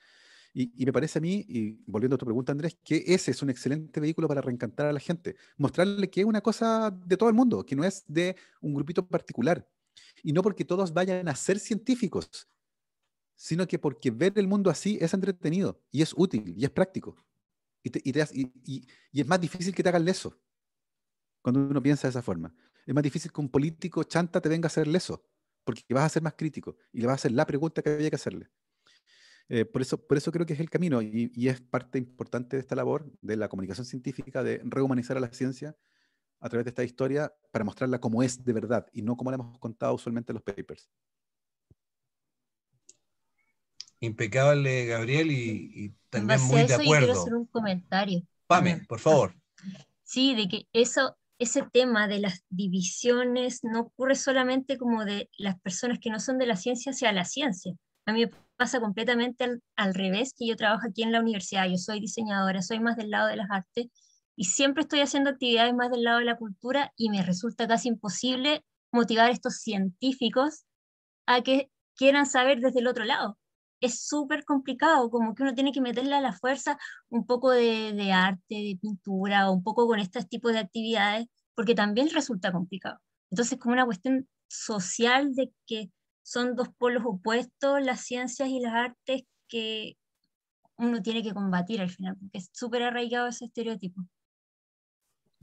Y me parece a mí, y volviendo a tu pregunta, Andrés, que ese es un excelente vehículo para reencantar a la gente. Mostrarle que es una cosa de todo el mundo, que no es de un grupito particular. Y no porque todos vayan a ser científicos, sino que porque ver el mundo así es entretenido, y es útil, y es práctico. Y es más difícil que te hagan leso cuando uno piensa de esa forma. Es más difícil que un político chanta te venga a hacer leso, porque vas a ser más crítico y le vas a hacer la pregunta que había que hacerle. Por eso creo que es el camino y es parte importante de esta labor de la comunicación científica, de rehumanizar a la ciencia a través de esta historia para mostrarla como es de verdad y no como la hemos contado usualmente en los papers. Impecable, Gabriel, y En también base a muy de eso, yo quiero hacer acuerdo. un comentario. Pame, por favor. Sí, de que ese tema de las divisiones no ocurre solamente como de las personas que no son de la ciencia hacia la ciencia. A mí me pasa completamente al revés, que yo trabajo aquí en la universidad, yo soy diseñadora, soy más del lado de las artes y siempre estoy haciendo actividades más del lado de la cultura y me resulta casi imposible motivar a estos científicos a que quieran saber desde el otro lado. Es súper complicado, como que uno tiene que meterle a la fuerza un poco de arte, de pintura, o un poco con estos tipos de actividades, porque también resulta complicado. Entonces, como una cuestión social de que son dos polos opuestos, las ciencias y las artes, que uno tiene que combatir al final, porque es súper arraigado ese estereotipo.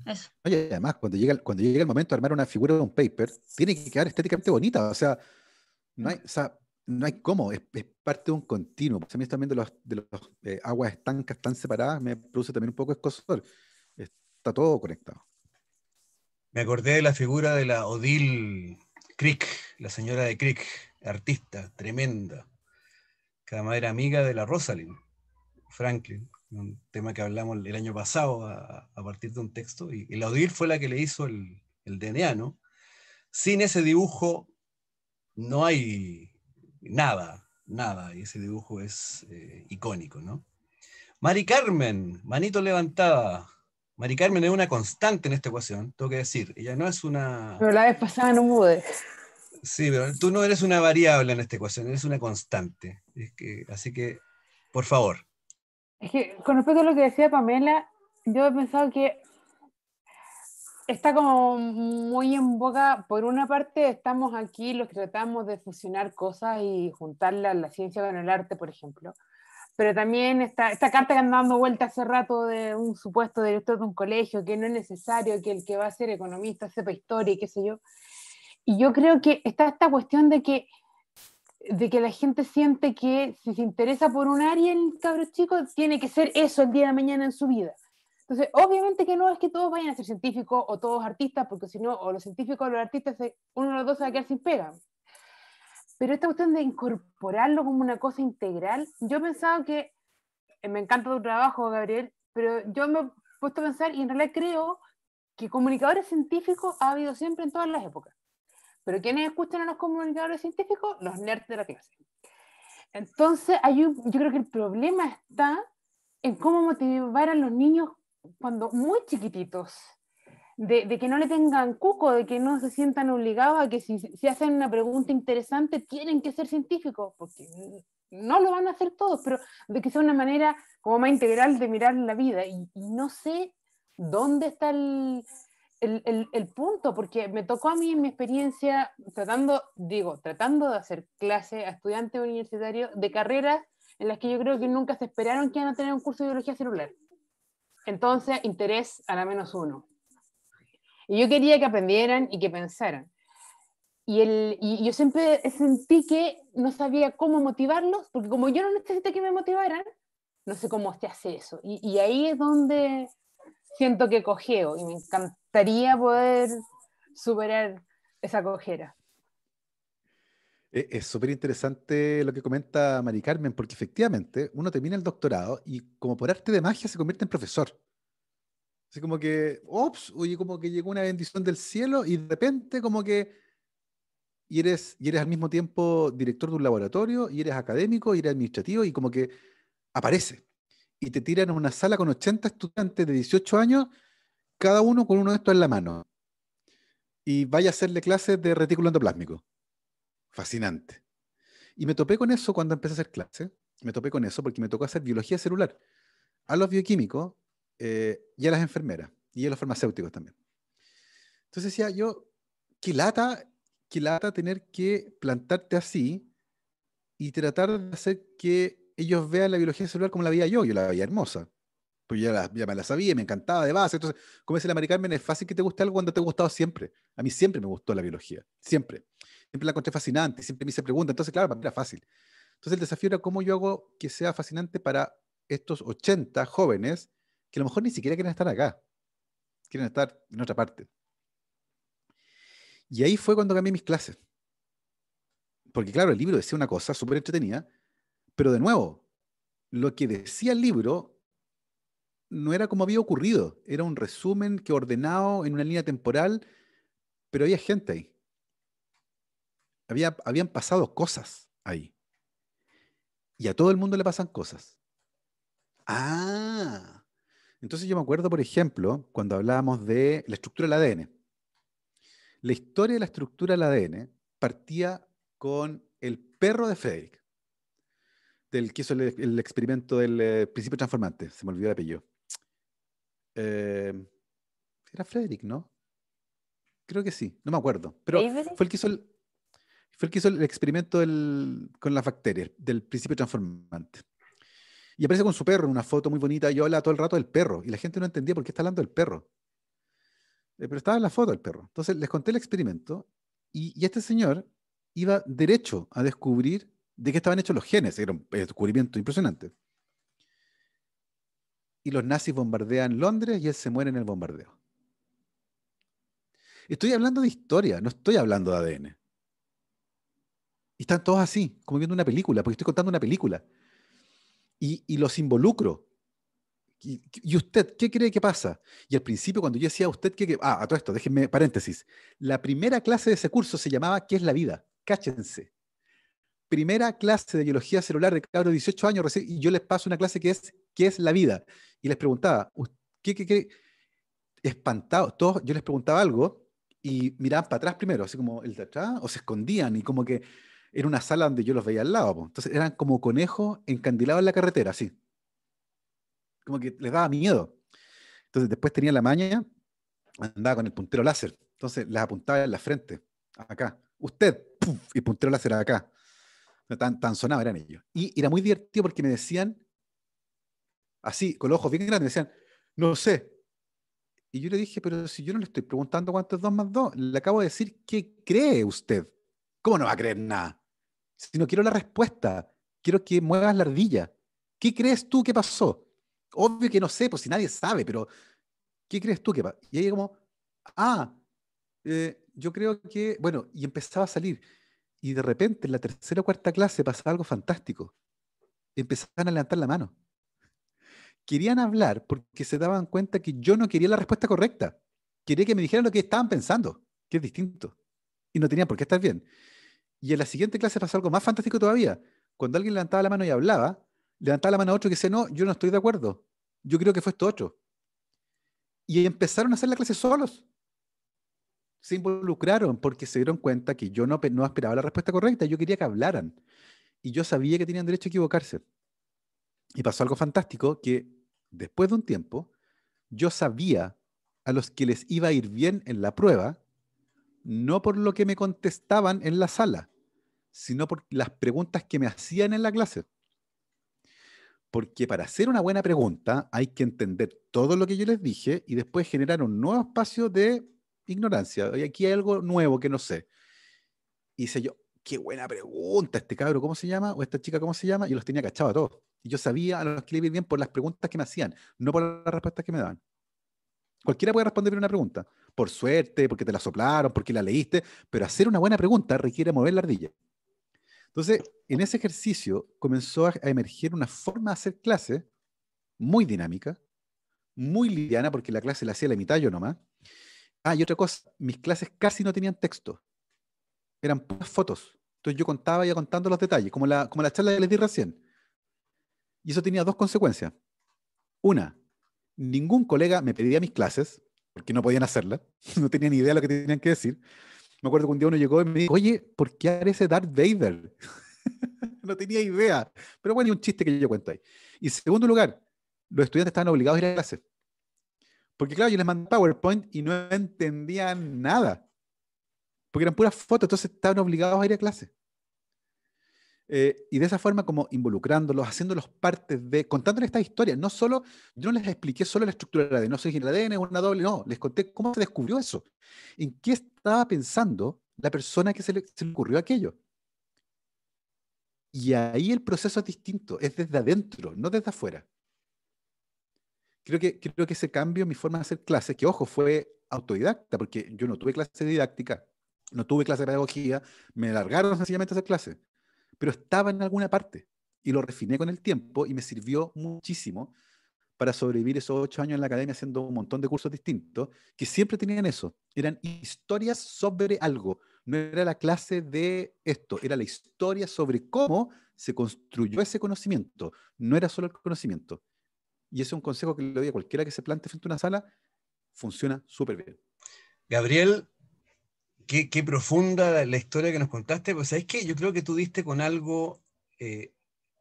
Eso. Oye, además, cuando llega el momento de armar una figura de un paper, tiene que quedar estéticamente bonita. O sea, no hay cómo, es parte de un continuo. Pues a mí también de los aguas estancas tan separadas me produce también un poco de escozor. Está todo conectado. Me acordé de la figura de la Odile Crick, la señora de Crick, artista, tremenda, que además era amiga de la Rosalind Franklin, un tema que hablamos el año pasado a partir de un texto, y la Odile fue la que le hizo el DNA, ¿no? Sin ese dibujo no hay nada, y ese dibujo es icónico, ¿no? Mari Carmen, manito levantada. Mari Carmen es una constante en esta ecuación, tengo que decir. Ella no es una... Pero la vez pasada no pude. Sí, pero tú no eres una variable en esta ecuación, eres una constante. Así que, por favor. Es que con respecto a lo que decía Pamela, yo he pensado que está como muy en boga. Por una parte, estamos aquí los que tratamos de fusionar cosas y juntarla la ciencia con el arte, por ejemplo. Pero también esta carta que anda dando vuelta hace rato de un supuesto director de un colegio, que no es necesario que el que va a ser economista sepa historia y qué sé yo. Y yo creo que está esta cuestión de que de que la gente siente que si se interesa por un área el cabro chico, tiene que ser eso el día de mañana en su vida. Entonces, obviamente que no es que todos vayan a ser científicos o todos artistas, porque si no, o los científicos o los artistas, uno de los dos se va a quedar sin pega. Pero esta cuestión de incorporarlo como una cosa integral, yo pensaba que, me encanta tu trabajo, Gabriel, pero yo me he puesto a pensar y en realidad creo que comunicadores científicos ha habido siempre en todas las épocas. Pero ¿quiénes escuchan a los comunicadores científicos? Los nerds de la clase. Entonces, yo creo que el problema está en cómo motivar a los niños cuando muy chiquititos, de que no le tengan cuco, de que no se sientan obligados a que si hacen una pregunta interesante tienen que ser científicos, porque no lo van a hacer todos, pero de que sea una manera como más integral de mirar la vida. Y no sé dónde está el punto, porque me tocó a mí en mi experiencia tratando de hacer clase a estudiantes universitarios de carreras en las que yo creo que nunca se esperaron que iban a tener un curso de biología celular. Entonces, interés a la -1. Y yo quería que aprendieran y que pensaran. Y yo siempre sentí que no sabía cómo motivarlos, porque como yo no necesité que me motivaran, no sé cómo se hace eso. Y ahí es donde siento que cojeo, y me encantaría poder superar esa cojera. Es súper interesante lo que comenta Mari Carmen, porque efectivamente uno termina el doctorado y como por arte de magia se convierte en profesor. Así como que, ops, oye, como que llegó una bendición del cielo y de repente como que, y eres al mismo tiempo director de un laboratorio, y eres académico, y eres administrativo, y como que aparece. Y te tiran a una sala con 80 estudiantes de 18 años, cada uno con uno de estos en la mano. Y vaya a hacerle clases de retículo endoplásmico. Fascinante. Y me topé con eso cuando empecé a hacer clases. Me topé con eso porque me tocó hacer biología celular a los bioquímicos y a las enfermeras y a los farmacéuticos también. Entonces decía yo, qué lata tener que plantarte así y tratar de hacer que ellos vean la biología celular como la veía yo la veía hermosa. Pues ya me la sabía, me encantaba de base. Entonces, como dice la Mari Carmen, es fácil que te guste algo cuando te ha gustado siempre. A mí siempre me gustó la biología, siempre. Siempre la encontré fascinante, siempre me hice preguntas. Entonces, claro, para mí era fácil. Entonces, el desafío era cómo yo hago que sea fascinante para estos 80 jóvenes que a lo mejor ni siquiera quieren estar acá, quieren estar en otra parte. Y ahí fue cuando cambié mis clases. Porque, claro, el libro decía una cosa súper entretenida, pero de nuevo, lo que decía el libro no era como había ocurrido, era un resumen que ordenado en una línea temporal, pero había gente ahí. Habían pasado cosas ahí. Y a todo el mundo le pasan cosas. Ah, entonces yo me acuerdo, por ejemplo, cuando hablábamos de la estructura del ADN. La historia de la estructura del ADN partía con el perro de Frederick, del que hizo el experimento del principio transformante. Se me olvidó el apellido. Era Frederick, ¿no? Creo que sí, no me acuerdo. Pero fue el que hizo el experimento con las bacterias, del principio transformante. Y aparece con su perro en una foto muy bonita y habla todo el rato del perro. Y la gente no entendía por qué está hablando del perro. Pero estaba en la foto del perro. Entonces les conté el experimento y este señor iba derecho a descubrir de qué estaban hechos los genes. Era un descubrimiento impresionante. Y los nazis bombardean Londres y él se muere en el bombardeo. Estoy hablando de historia, no estoy hablando de ADN. Y están todos así, como viendo una película, porque estoy contando una película. Y los involucro. ¿Y usted qué cree que pasa? Y al principio, cuando yo decía usted qué... a todo esto, déjenme paréntesis. La primera clase de ese curso se llamaba ¿Qué es la vida? Cáchense. Primera clase de biología celular de cabros de 18 años recién, y yo les paso una clase que es ¿Qué es la vida? Y les preguntaba, ¿qué? Espantados, todos, yo les preguntaba algo y miraban para atrás primero, así como el de atrás, o se escondían, y como que era una sala donde yo los veía al lado, po. Entonces eran como conejos encandilados en la carretera, así. Como que les daba miedo. Entonces después tenía la maña, andaba con el puntero láser. Entonces les apuntaba en la frente, acá. Usted, ¡puf! Y puntero láser acá. Tan sonados eran ellos. Y era muy divertido porque me decían, así, con los ojos bien grandes, me decían, no sé. Y yo le dije, pero si yo no le estoy preguntando cuánto es 2 más 2, le acabo de decir qué cree usted. ¿Cómo no va a creer nada? Si no quiero la respuesta, quiero que muevas la ardilla. ¿Qué crees tú que pasó? Obvio que no sé, pues si nadie sabe, pero ¿qué crees tú que pasó? Y ahí como, ah, yo creo que, bueno, y empezaba a salir. Y de repente en la tercera o cuarta clase pasaba algo fantástico. Empezaban a levantar la mano. Querían hablar porque se daban cuenta que yo no quería la respuesta correcta. Quería que me dijeran lo que estaban pensando, que es distinto. Y no tenían por qué estar bien. Y en la siguiente clase pasó algo más fantástico todavía. Cuando alguien levantaba la mano y hablaba, levantaba la mano a otro que decía, no, yo no estoy de acuerdo. Yo creo que fue esto otro. Y empezaron a hacer la clase solos. Se involucraron porque se dieron cuenta que yo no esperaba la respuesta correcta. Yo quería que hablaran. Y yo sabía que tenían derecho a equivocarse. Y pasó algo fantástico que después de un tiempo, yo sabía a los que les iba a ir bien en la prueba, no por lo que me contestaban en la sala, sino por las preguntas que me hacían en la clase. Porque para hacer una buena pregunta hay que entender todo lo que yo les dije y después generar un nuevo espacio de ignorancia. Y aquí hay algo nuevo que no sé. Y dice yo, qué buena pregunta, este cabro, ¿cómo se llama? O esta chica, ¿cómo se llama? Y los tenía cachados a todos. Y yo sabía a los que le iba bien por las preguntas que me hacían, no por las respuestas que me daban. Cualquiera puede responder una pregunta, por suerte, porque te la soplaron, porque la leíste, pero hacer una buena pregunta requiere mover la ardilla. Entonces, en ese ejercicio comenzó a emerger una forma de hacer clase muy dinámica, muy liviana, porque la clase la hacía a la mitad yo nomás. Ah, y otra cosa, mis clases casi no tenían texto, eran puras fotos. Entonces yo contaba, iba contando los detalles, como la charla que les di recién. Y eso tenía dos consecuencias. Una, ningún colega me pedía mis clases, porque no podían hacerlas, no tenían ni idea de lo que tenían que decir. Me acuerdo que un día uno llegó y me dijo, oye, ¿por qué haré Darth Vader? No tenía idea. Pero bueno, y un chiste que yo cuento ahí. Y en segundo lugar, los estudiantes estaban obligados a ir a clase. Porque claro, yo les mandé PowerPoint y no entendían nada. Porque eran puras fotos, entonces estaban obligados a ir a clase. Y de esa forma como involucrándolos, haciéndolos partes de, contándoles esta historia. No solo, yo no les expliqué solo la estructura de no sé si el ADN es una doble, no, les conté cómo se descubrió eso. En qué estaba pensando la persona que se le ocurrió aquello. Y ahí el proceso es distinto, es desde adentro, no desde afuera. Creo que ese cambio en mi forma de hacer clases, que ojo, fue autodidacta, porque yo no tuve clase de didáctica, no tuve clase de pedagogía, me largaron sencillamente a hacer clases, pero estaba en alguna parte y lo refiné con el tiempo y me sirvió muchísimo para sobrevivir esos 8 años en la academia haciendo un montón de cursos distintos, que siempre tenían eso, eran historias sobre algo, no era la clase de esto, era la historia sobre cómo se construyó ese conocimiento, no era solo el conocimiento. Y ese es un consejo que le doy a cualquiera que se plante frente a una sala, funciona súper bien. Gabriel, qué profunda la historia que nos contaste, pues ¿sabes qué? Yo creo que tú diste con algo,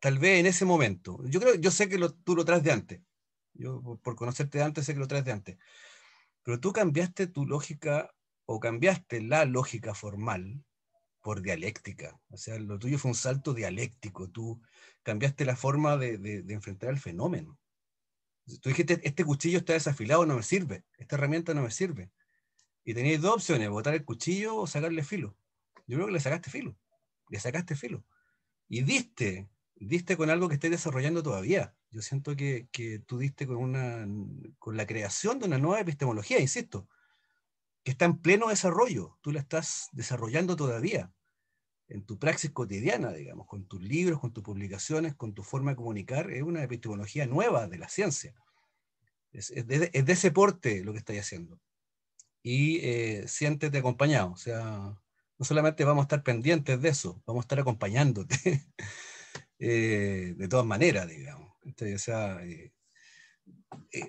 tal vez en ese momento. Yo sé que tú lo traes de antes. Yo, por conocerte de antes, sé que lo traes de antes. Pero tú cambiaste tu lógica o cambiaste la lógica formal por dialéctica. O sea, lo tuyo fue un salto dialéctico. Tú cambiaste la forma de enfrentar el fenómeno. Tú dijiste, este cuchillo está desafilado, no me sirve. Esta herramienta no me sirve. Y tenías dos opciones, botar el cuchillo o sacarle filo. Yo creo que le sacaste filo. Le sacaste filo. Y diste con algo que estás desarrollando todavía. Yo siento que tú diste con la creación de una nueva epistemología, insisto, que está en pleno desarrollo. Tú la estás desarrollando todavía en tu praxis cotidiana, digamos, con tus libros, con tus publicaciones, con tu forma de comunicar. Es una epistemología nueva de la ciencia. Es de ese porte lo que estás haciendo. Y siéntete acompañado. O sea, no solamente vamos a estar pendientes de eso, vamos a estar acompañándote de todas maneras, digamos. O sea,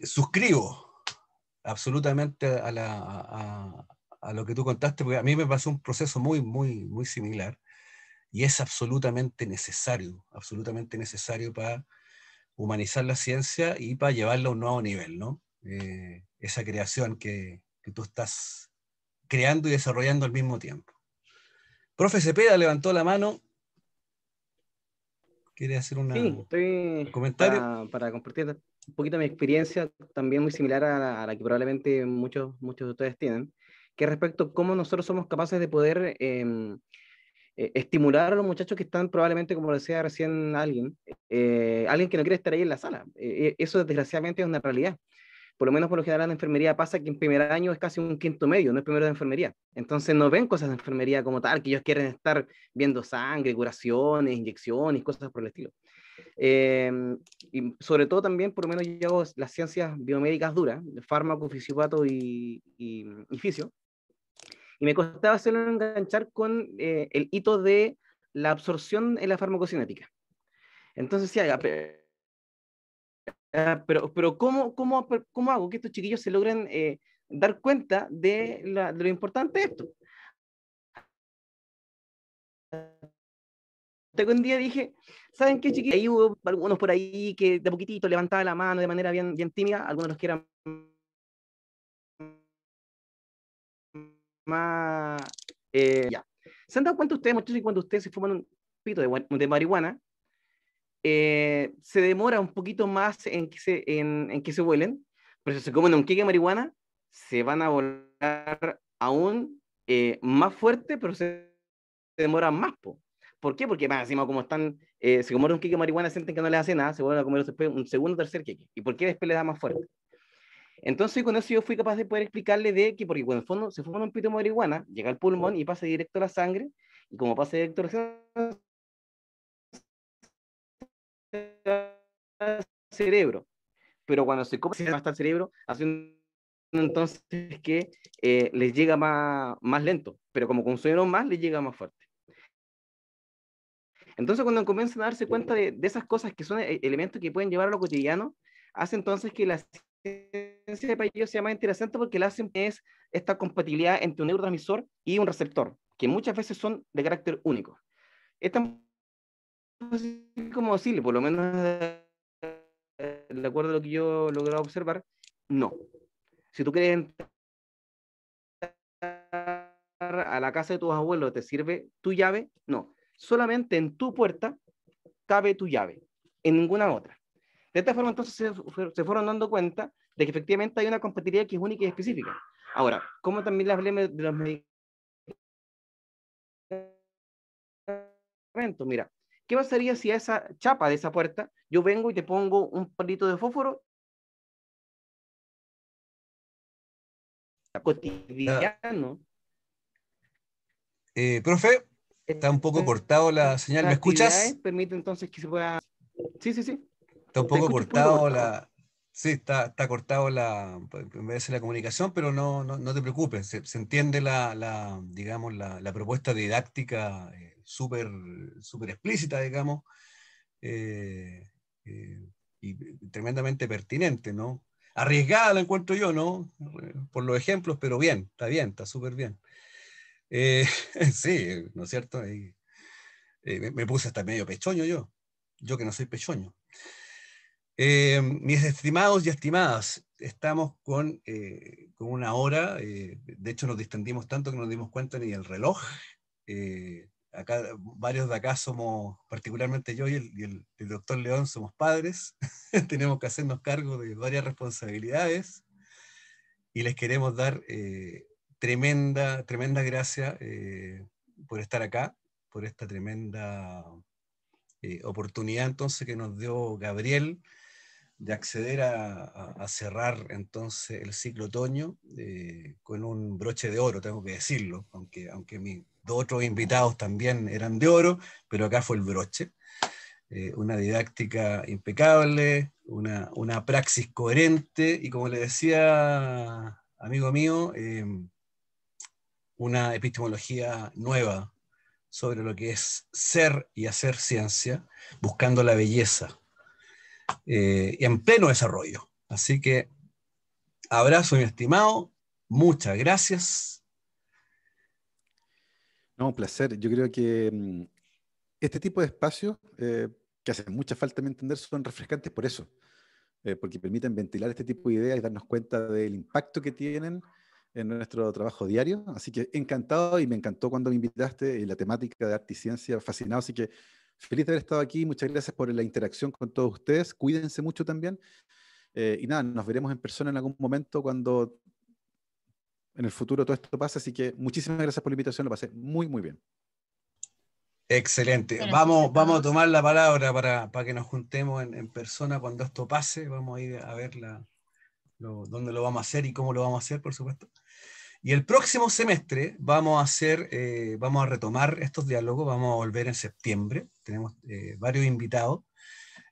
suscribo absolutamente a lo que tú contaste, porque a mí me pasó un proceso muy, muy, muy similar y es absolutamente necesario para humanizar la ciencia y para llevarla a un nuevo nivel, ¿no? Esa creación que tú estás creando y desarrollando al mismo tiempo. Profe Cepeda levantó la mano. ¿Quiere hacer Sí, estoy un comentario? para compartir un poquito mi experiencia, también muy similar a la que probablemente muchos de ustedes tienen, que es respecto a cómo nosotros somos capaces de poder estimular a los muchachos que están probablemente, como decía recién alguien que no quiere estar ahí en la sala. Eso desgraciadamente es una realidad. Por lo menos por lo general en la enfermería pasa que en primer año es casi un quinto medio, no es primero de enfermería. Entonces no ven cosas de enfermería como tal, que ellos quieren estar viendo sangre, curaciones, inyecciones, cosas por el estilo. Y sobre todo también, por lo menos yo hago las ciencias biomédicas duras, fármaco, fisiopato y fisio, y me costaba hacerlo enganchar con el hito de la absorción en la farmacocinética. Entonces, sí, pero ¿cómo hago que estos chiquillos se logren dar cuenta de lo importante de esto? Hasta que un día dije, ¿saben qué, chiquillos? Ahí hubo algunos por ahí que de poquitito levantaban la mano de manera bien, bien tímida, algunos de los que eran más... ya. ¿Se han dado cuenta ustedes, muchachos, que cuando ustedes se fuman un pito de marihuana, se demora un poquito más en que se vuelen, pero si se comen un kick de marihuana, se van a volar aún más fuerte, pero se demoran más, po. ¿Por qué? Porque más encima como están, se comen un kick de marihuana, sienten que no les hace nada, se vuelven a comer después un segundo o tercer kick. ¿Y por qué después les da más fuerte? Entonces con eso yo fui capaz de poder explicarle de que, porque cuando en el fondo se fuma un pito de marihuana, llega al pulmón y pasa directo a la sangre, y como pasa directo a la sangre, al cerebro. Pero cuando se come hasta el cerebro, haciendo entonces que les llega más lento, pero como consumieron más, les llega más fuerte. Entonces cuando comienzan a darse cuenta de esas cosas que son elementos que pueden llevar a lo cotidiano, hace entonces que la ciencia para ellos sea más interesante porque la hacen es esta compatibilidad entre un neurotransmisor y un receptor, que muchas veces son de carácter único. Es tan como decirle, por lo menos de acuerdo a lo que yo he logrado observar, no. Si tú quieres entrar a la casa de tus abuelos, ¿te sirve tu llave? No. Solamente en tu puerta cabe tu llave, en ninguna otra. De esta forma, entonces, se fueron dando cuenta de que efectivamente hay una compatibilidad que es única y específica. Ahora, como también les hablé de los medicamentos, mira, ¿qué pasaría si a esa chapa de esa puerta yo vengo y te pongo un palito de fósforo cotidiano? Profe, está un poco cortado la señal, ¿me escuchas? Permite entonces que se pueda... Sí, sí, sí. Está un Te poco escucho un punto cortado cortado. la... Sí, está cortado en vez de la comunicación, pero no te preocupes, se entiende digamos, la propuesta didáctica súper explícita, digamos, eh, eh, y tremendamente pertinente, ¿no? Arriesgada la encuentro yo, ¿no? Por los ejemplos, pero bien, está súper bien. Sí, ¿no es cierto? Me puse hasta medio pechoño yo que no soy pechoño. Mis estimados y estimadas, estamos con una hora, de hecho nos distendimos tanto que no nos dimos cuenta ni del reloj. Acá, varios de acá somos, particularmente yo y el doctor León, somos padres, tenemos que hacernos cargo de varias responsabilidades y les queremos dar tremenda gracia por estar acá, por esta tremenda oportunidad entonces que nos dio Gabriel de acceder a cerrar entonces el ciclo otoño con un broche de oro, tengo que decirlo, aunque mis dos otros invitados también eran de oro, pero acá fue el broche. Una didáctica impecable, una praxis coherente y como le decía, amigo mío, una epistemología nueva sobre lo que es ser y hacer ciencia, buscando la belleza y en pleno desarrollo. Así que abrazo, mi estimado, muchas gracias. No, un placer. Yo creo que este tipo de espacios que hacen mucha falta, a mi entender, son refrescantes por eso, porque permiten ventilar este tipo de ideas y darnos cuenta del impacto que tienen en nuestro trabajo diario. Así que encantado y me encantó cuando me invitaste y la temática de arte y ciencia, fascinado. Así que feliz de haber estado aquí. Muchas gracias por la interacción con todos ustedes. Cuídense mucho también. Y nada, nos veremos en persona en algún momento cuando en el futuro todo esto pase. Así que muchísimas gracias por la invitación. Lo pasé muy, muy bien. Excelente. Gracias Vamos, a vamos a todos. tomar la palabra para que nos juntemos en persona cuando esto pase. Vamos a ir a ver dónde lo vamos a hacer y cómo lo vamos a hacer, por supuesto. Y el próximo semestre vamos a retomar estos diálogos, vamos a volver en septiembre. Tenemos varios invitados.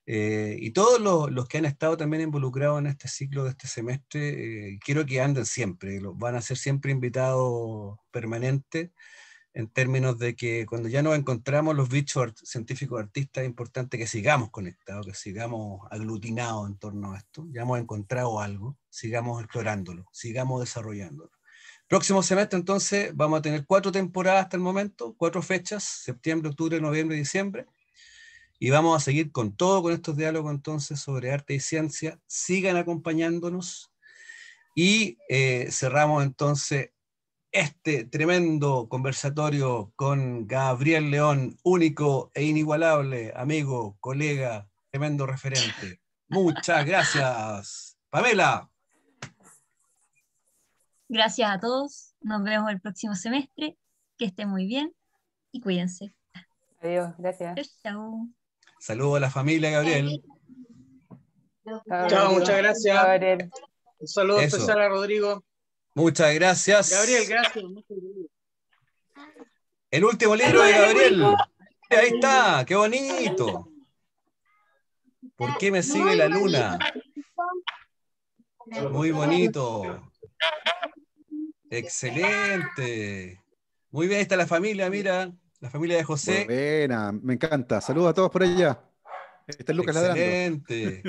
Y todos los que han estado también involucrados en este ciclo de este semestre, quiero que anden siempre, van a ser siempre invitados permanentes, en términos de que cuando ya nos encontramos los bichos científicos artistas, es importante que sigamos conectados, que sigamos aglutinados en torno a esto, ya hemos encontrado algo, sigamos explorándolo, sigamos desarrollándolo. Próximo semestre entonces vamos a tener 4 temporadas hasta el momento, 4 fechas, septiembre, octubre, noviembre y diciembre. Y vamos a seguir con todo, con estos diálogos entonces sobre arte y ciencia. Sigan acompañándonos y cerramos entonces este tremendo conversatorio con Gabriel León, único e inigualable amigo, colega, tremendo referente. Muchas gracias. Pamela. Gracias a todos. Nos vemos el próximo semestre. Que estén muy bien y cuídense. Adiós, gracias. Chau, chau. Saludos a la familia, Gabriel. Chao, muchas gracias. Gabriel. Un saludo Eso. especial a Rodrigo. Muchas gracias. Gabriel, gracias. Muchas gracias. El último libro de Gabriel. Ahí está, qué bonito. ¿Por qué me sigue la luna? Muy bonito. Excelente. Muy bien, ahí está la familia, mira. La familia de José. Buena, me encanta. Saludos a todos por allá. Este es Lucas ladrando. Excelente.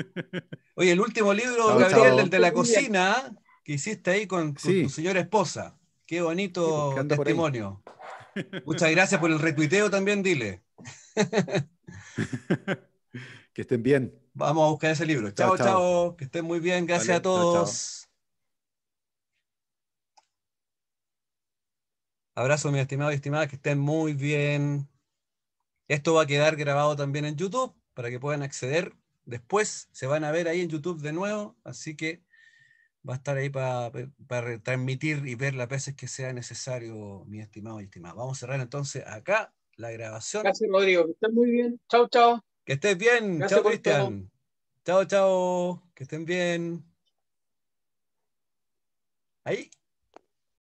Oye, el último libro, Chao, Gabriel, chao. el de la cocina, que hiciste ahí con Sí. tu señora esposa. Qué Sí, bonito porque anda por ahí. testimonio. Muchas gracias por el retuiteo también, dile. Que estén bien. Vamos a buscar ese libro. Chao, Chao, chao. chao. Que estén muy bien. Gracias Vale, a chao, chao. todos. Abrazo, mis estimados y estimadas, que estén muy bien. Esto va a quedar grabado también en YouTube para que puedan acceder. Después se van a ver ahí en YouTube de nuevo, así que va a estar ahí para retransmitir y ver las veces que sea necesario, mis estimados y estimadas. Vamos a cerrar entonces acá la grabación. Gracias, Rodrigo. Que estén muy bien. Chao, chao. Que estés bien. Gracias Chao, por Cristian. Chao, chao. Que estén bien. Ahí.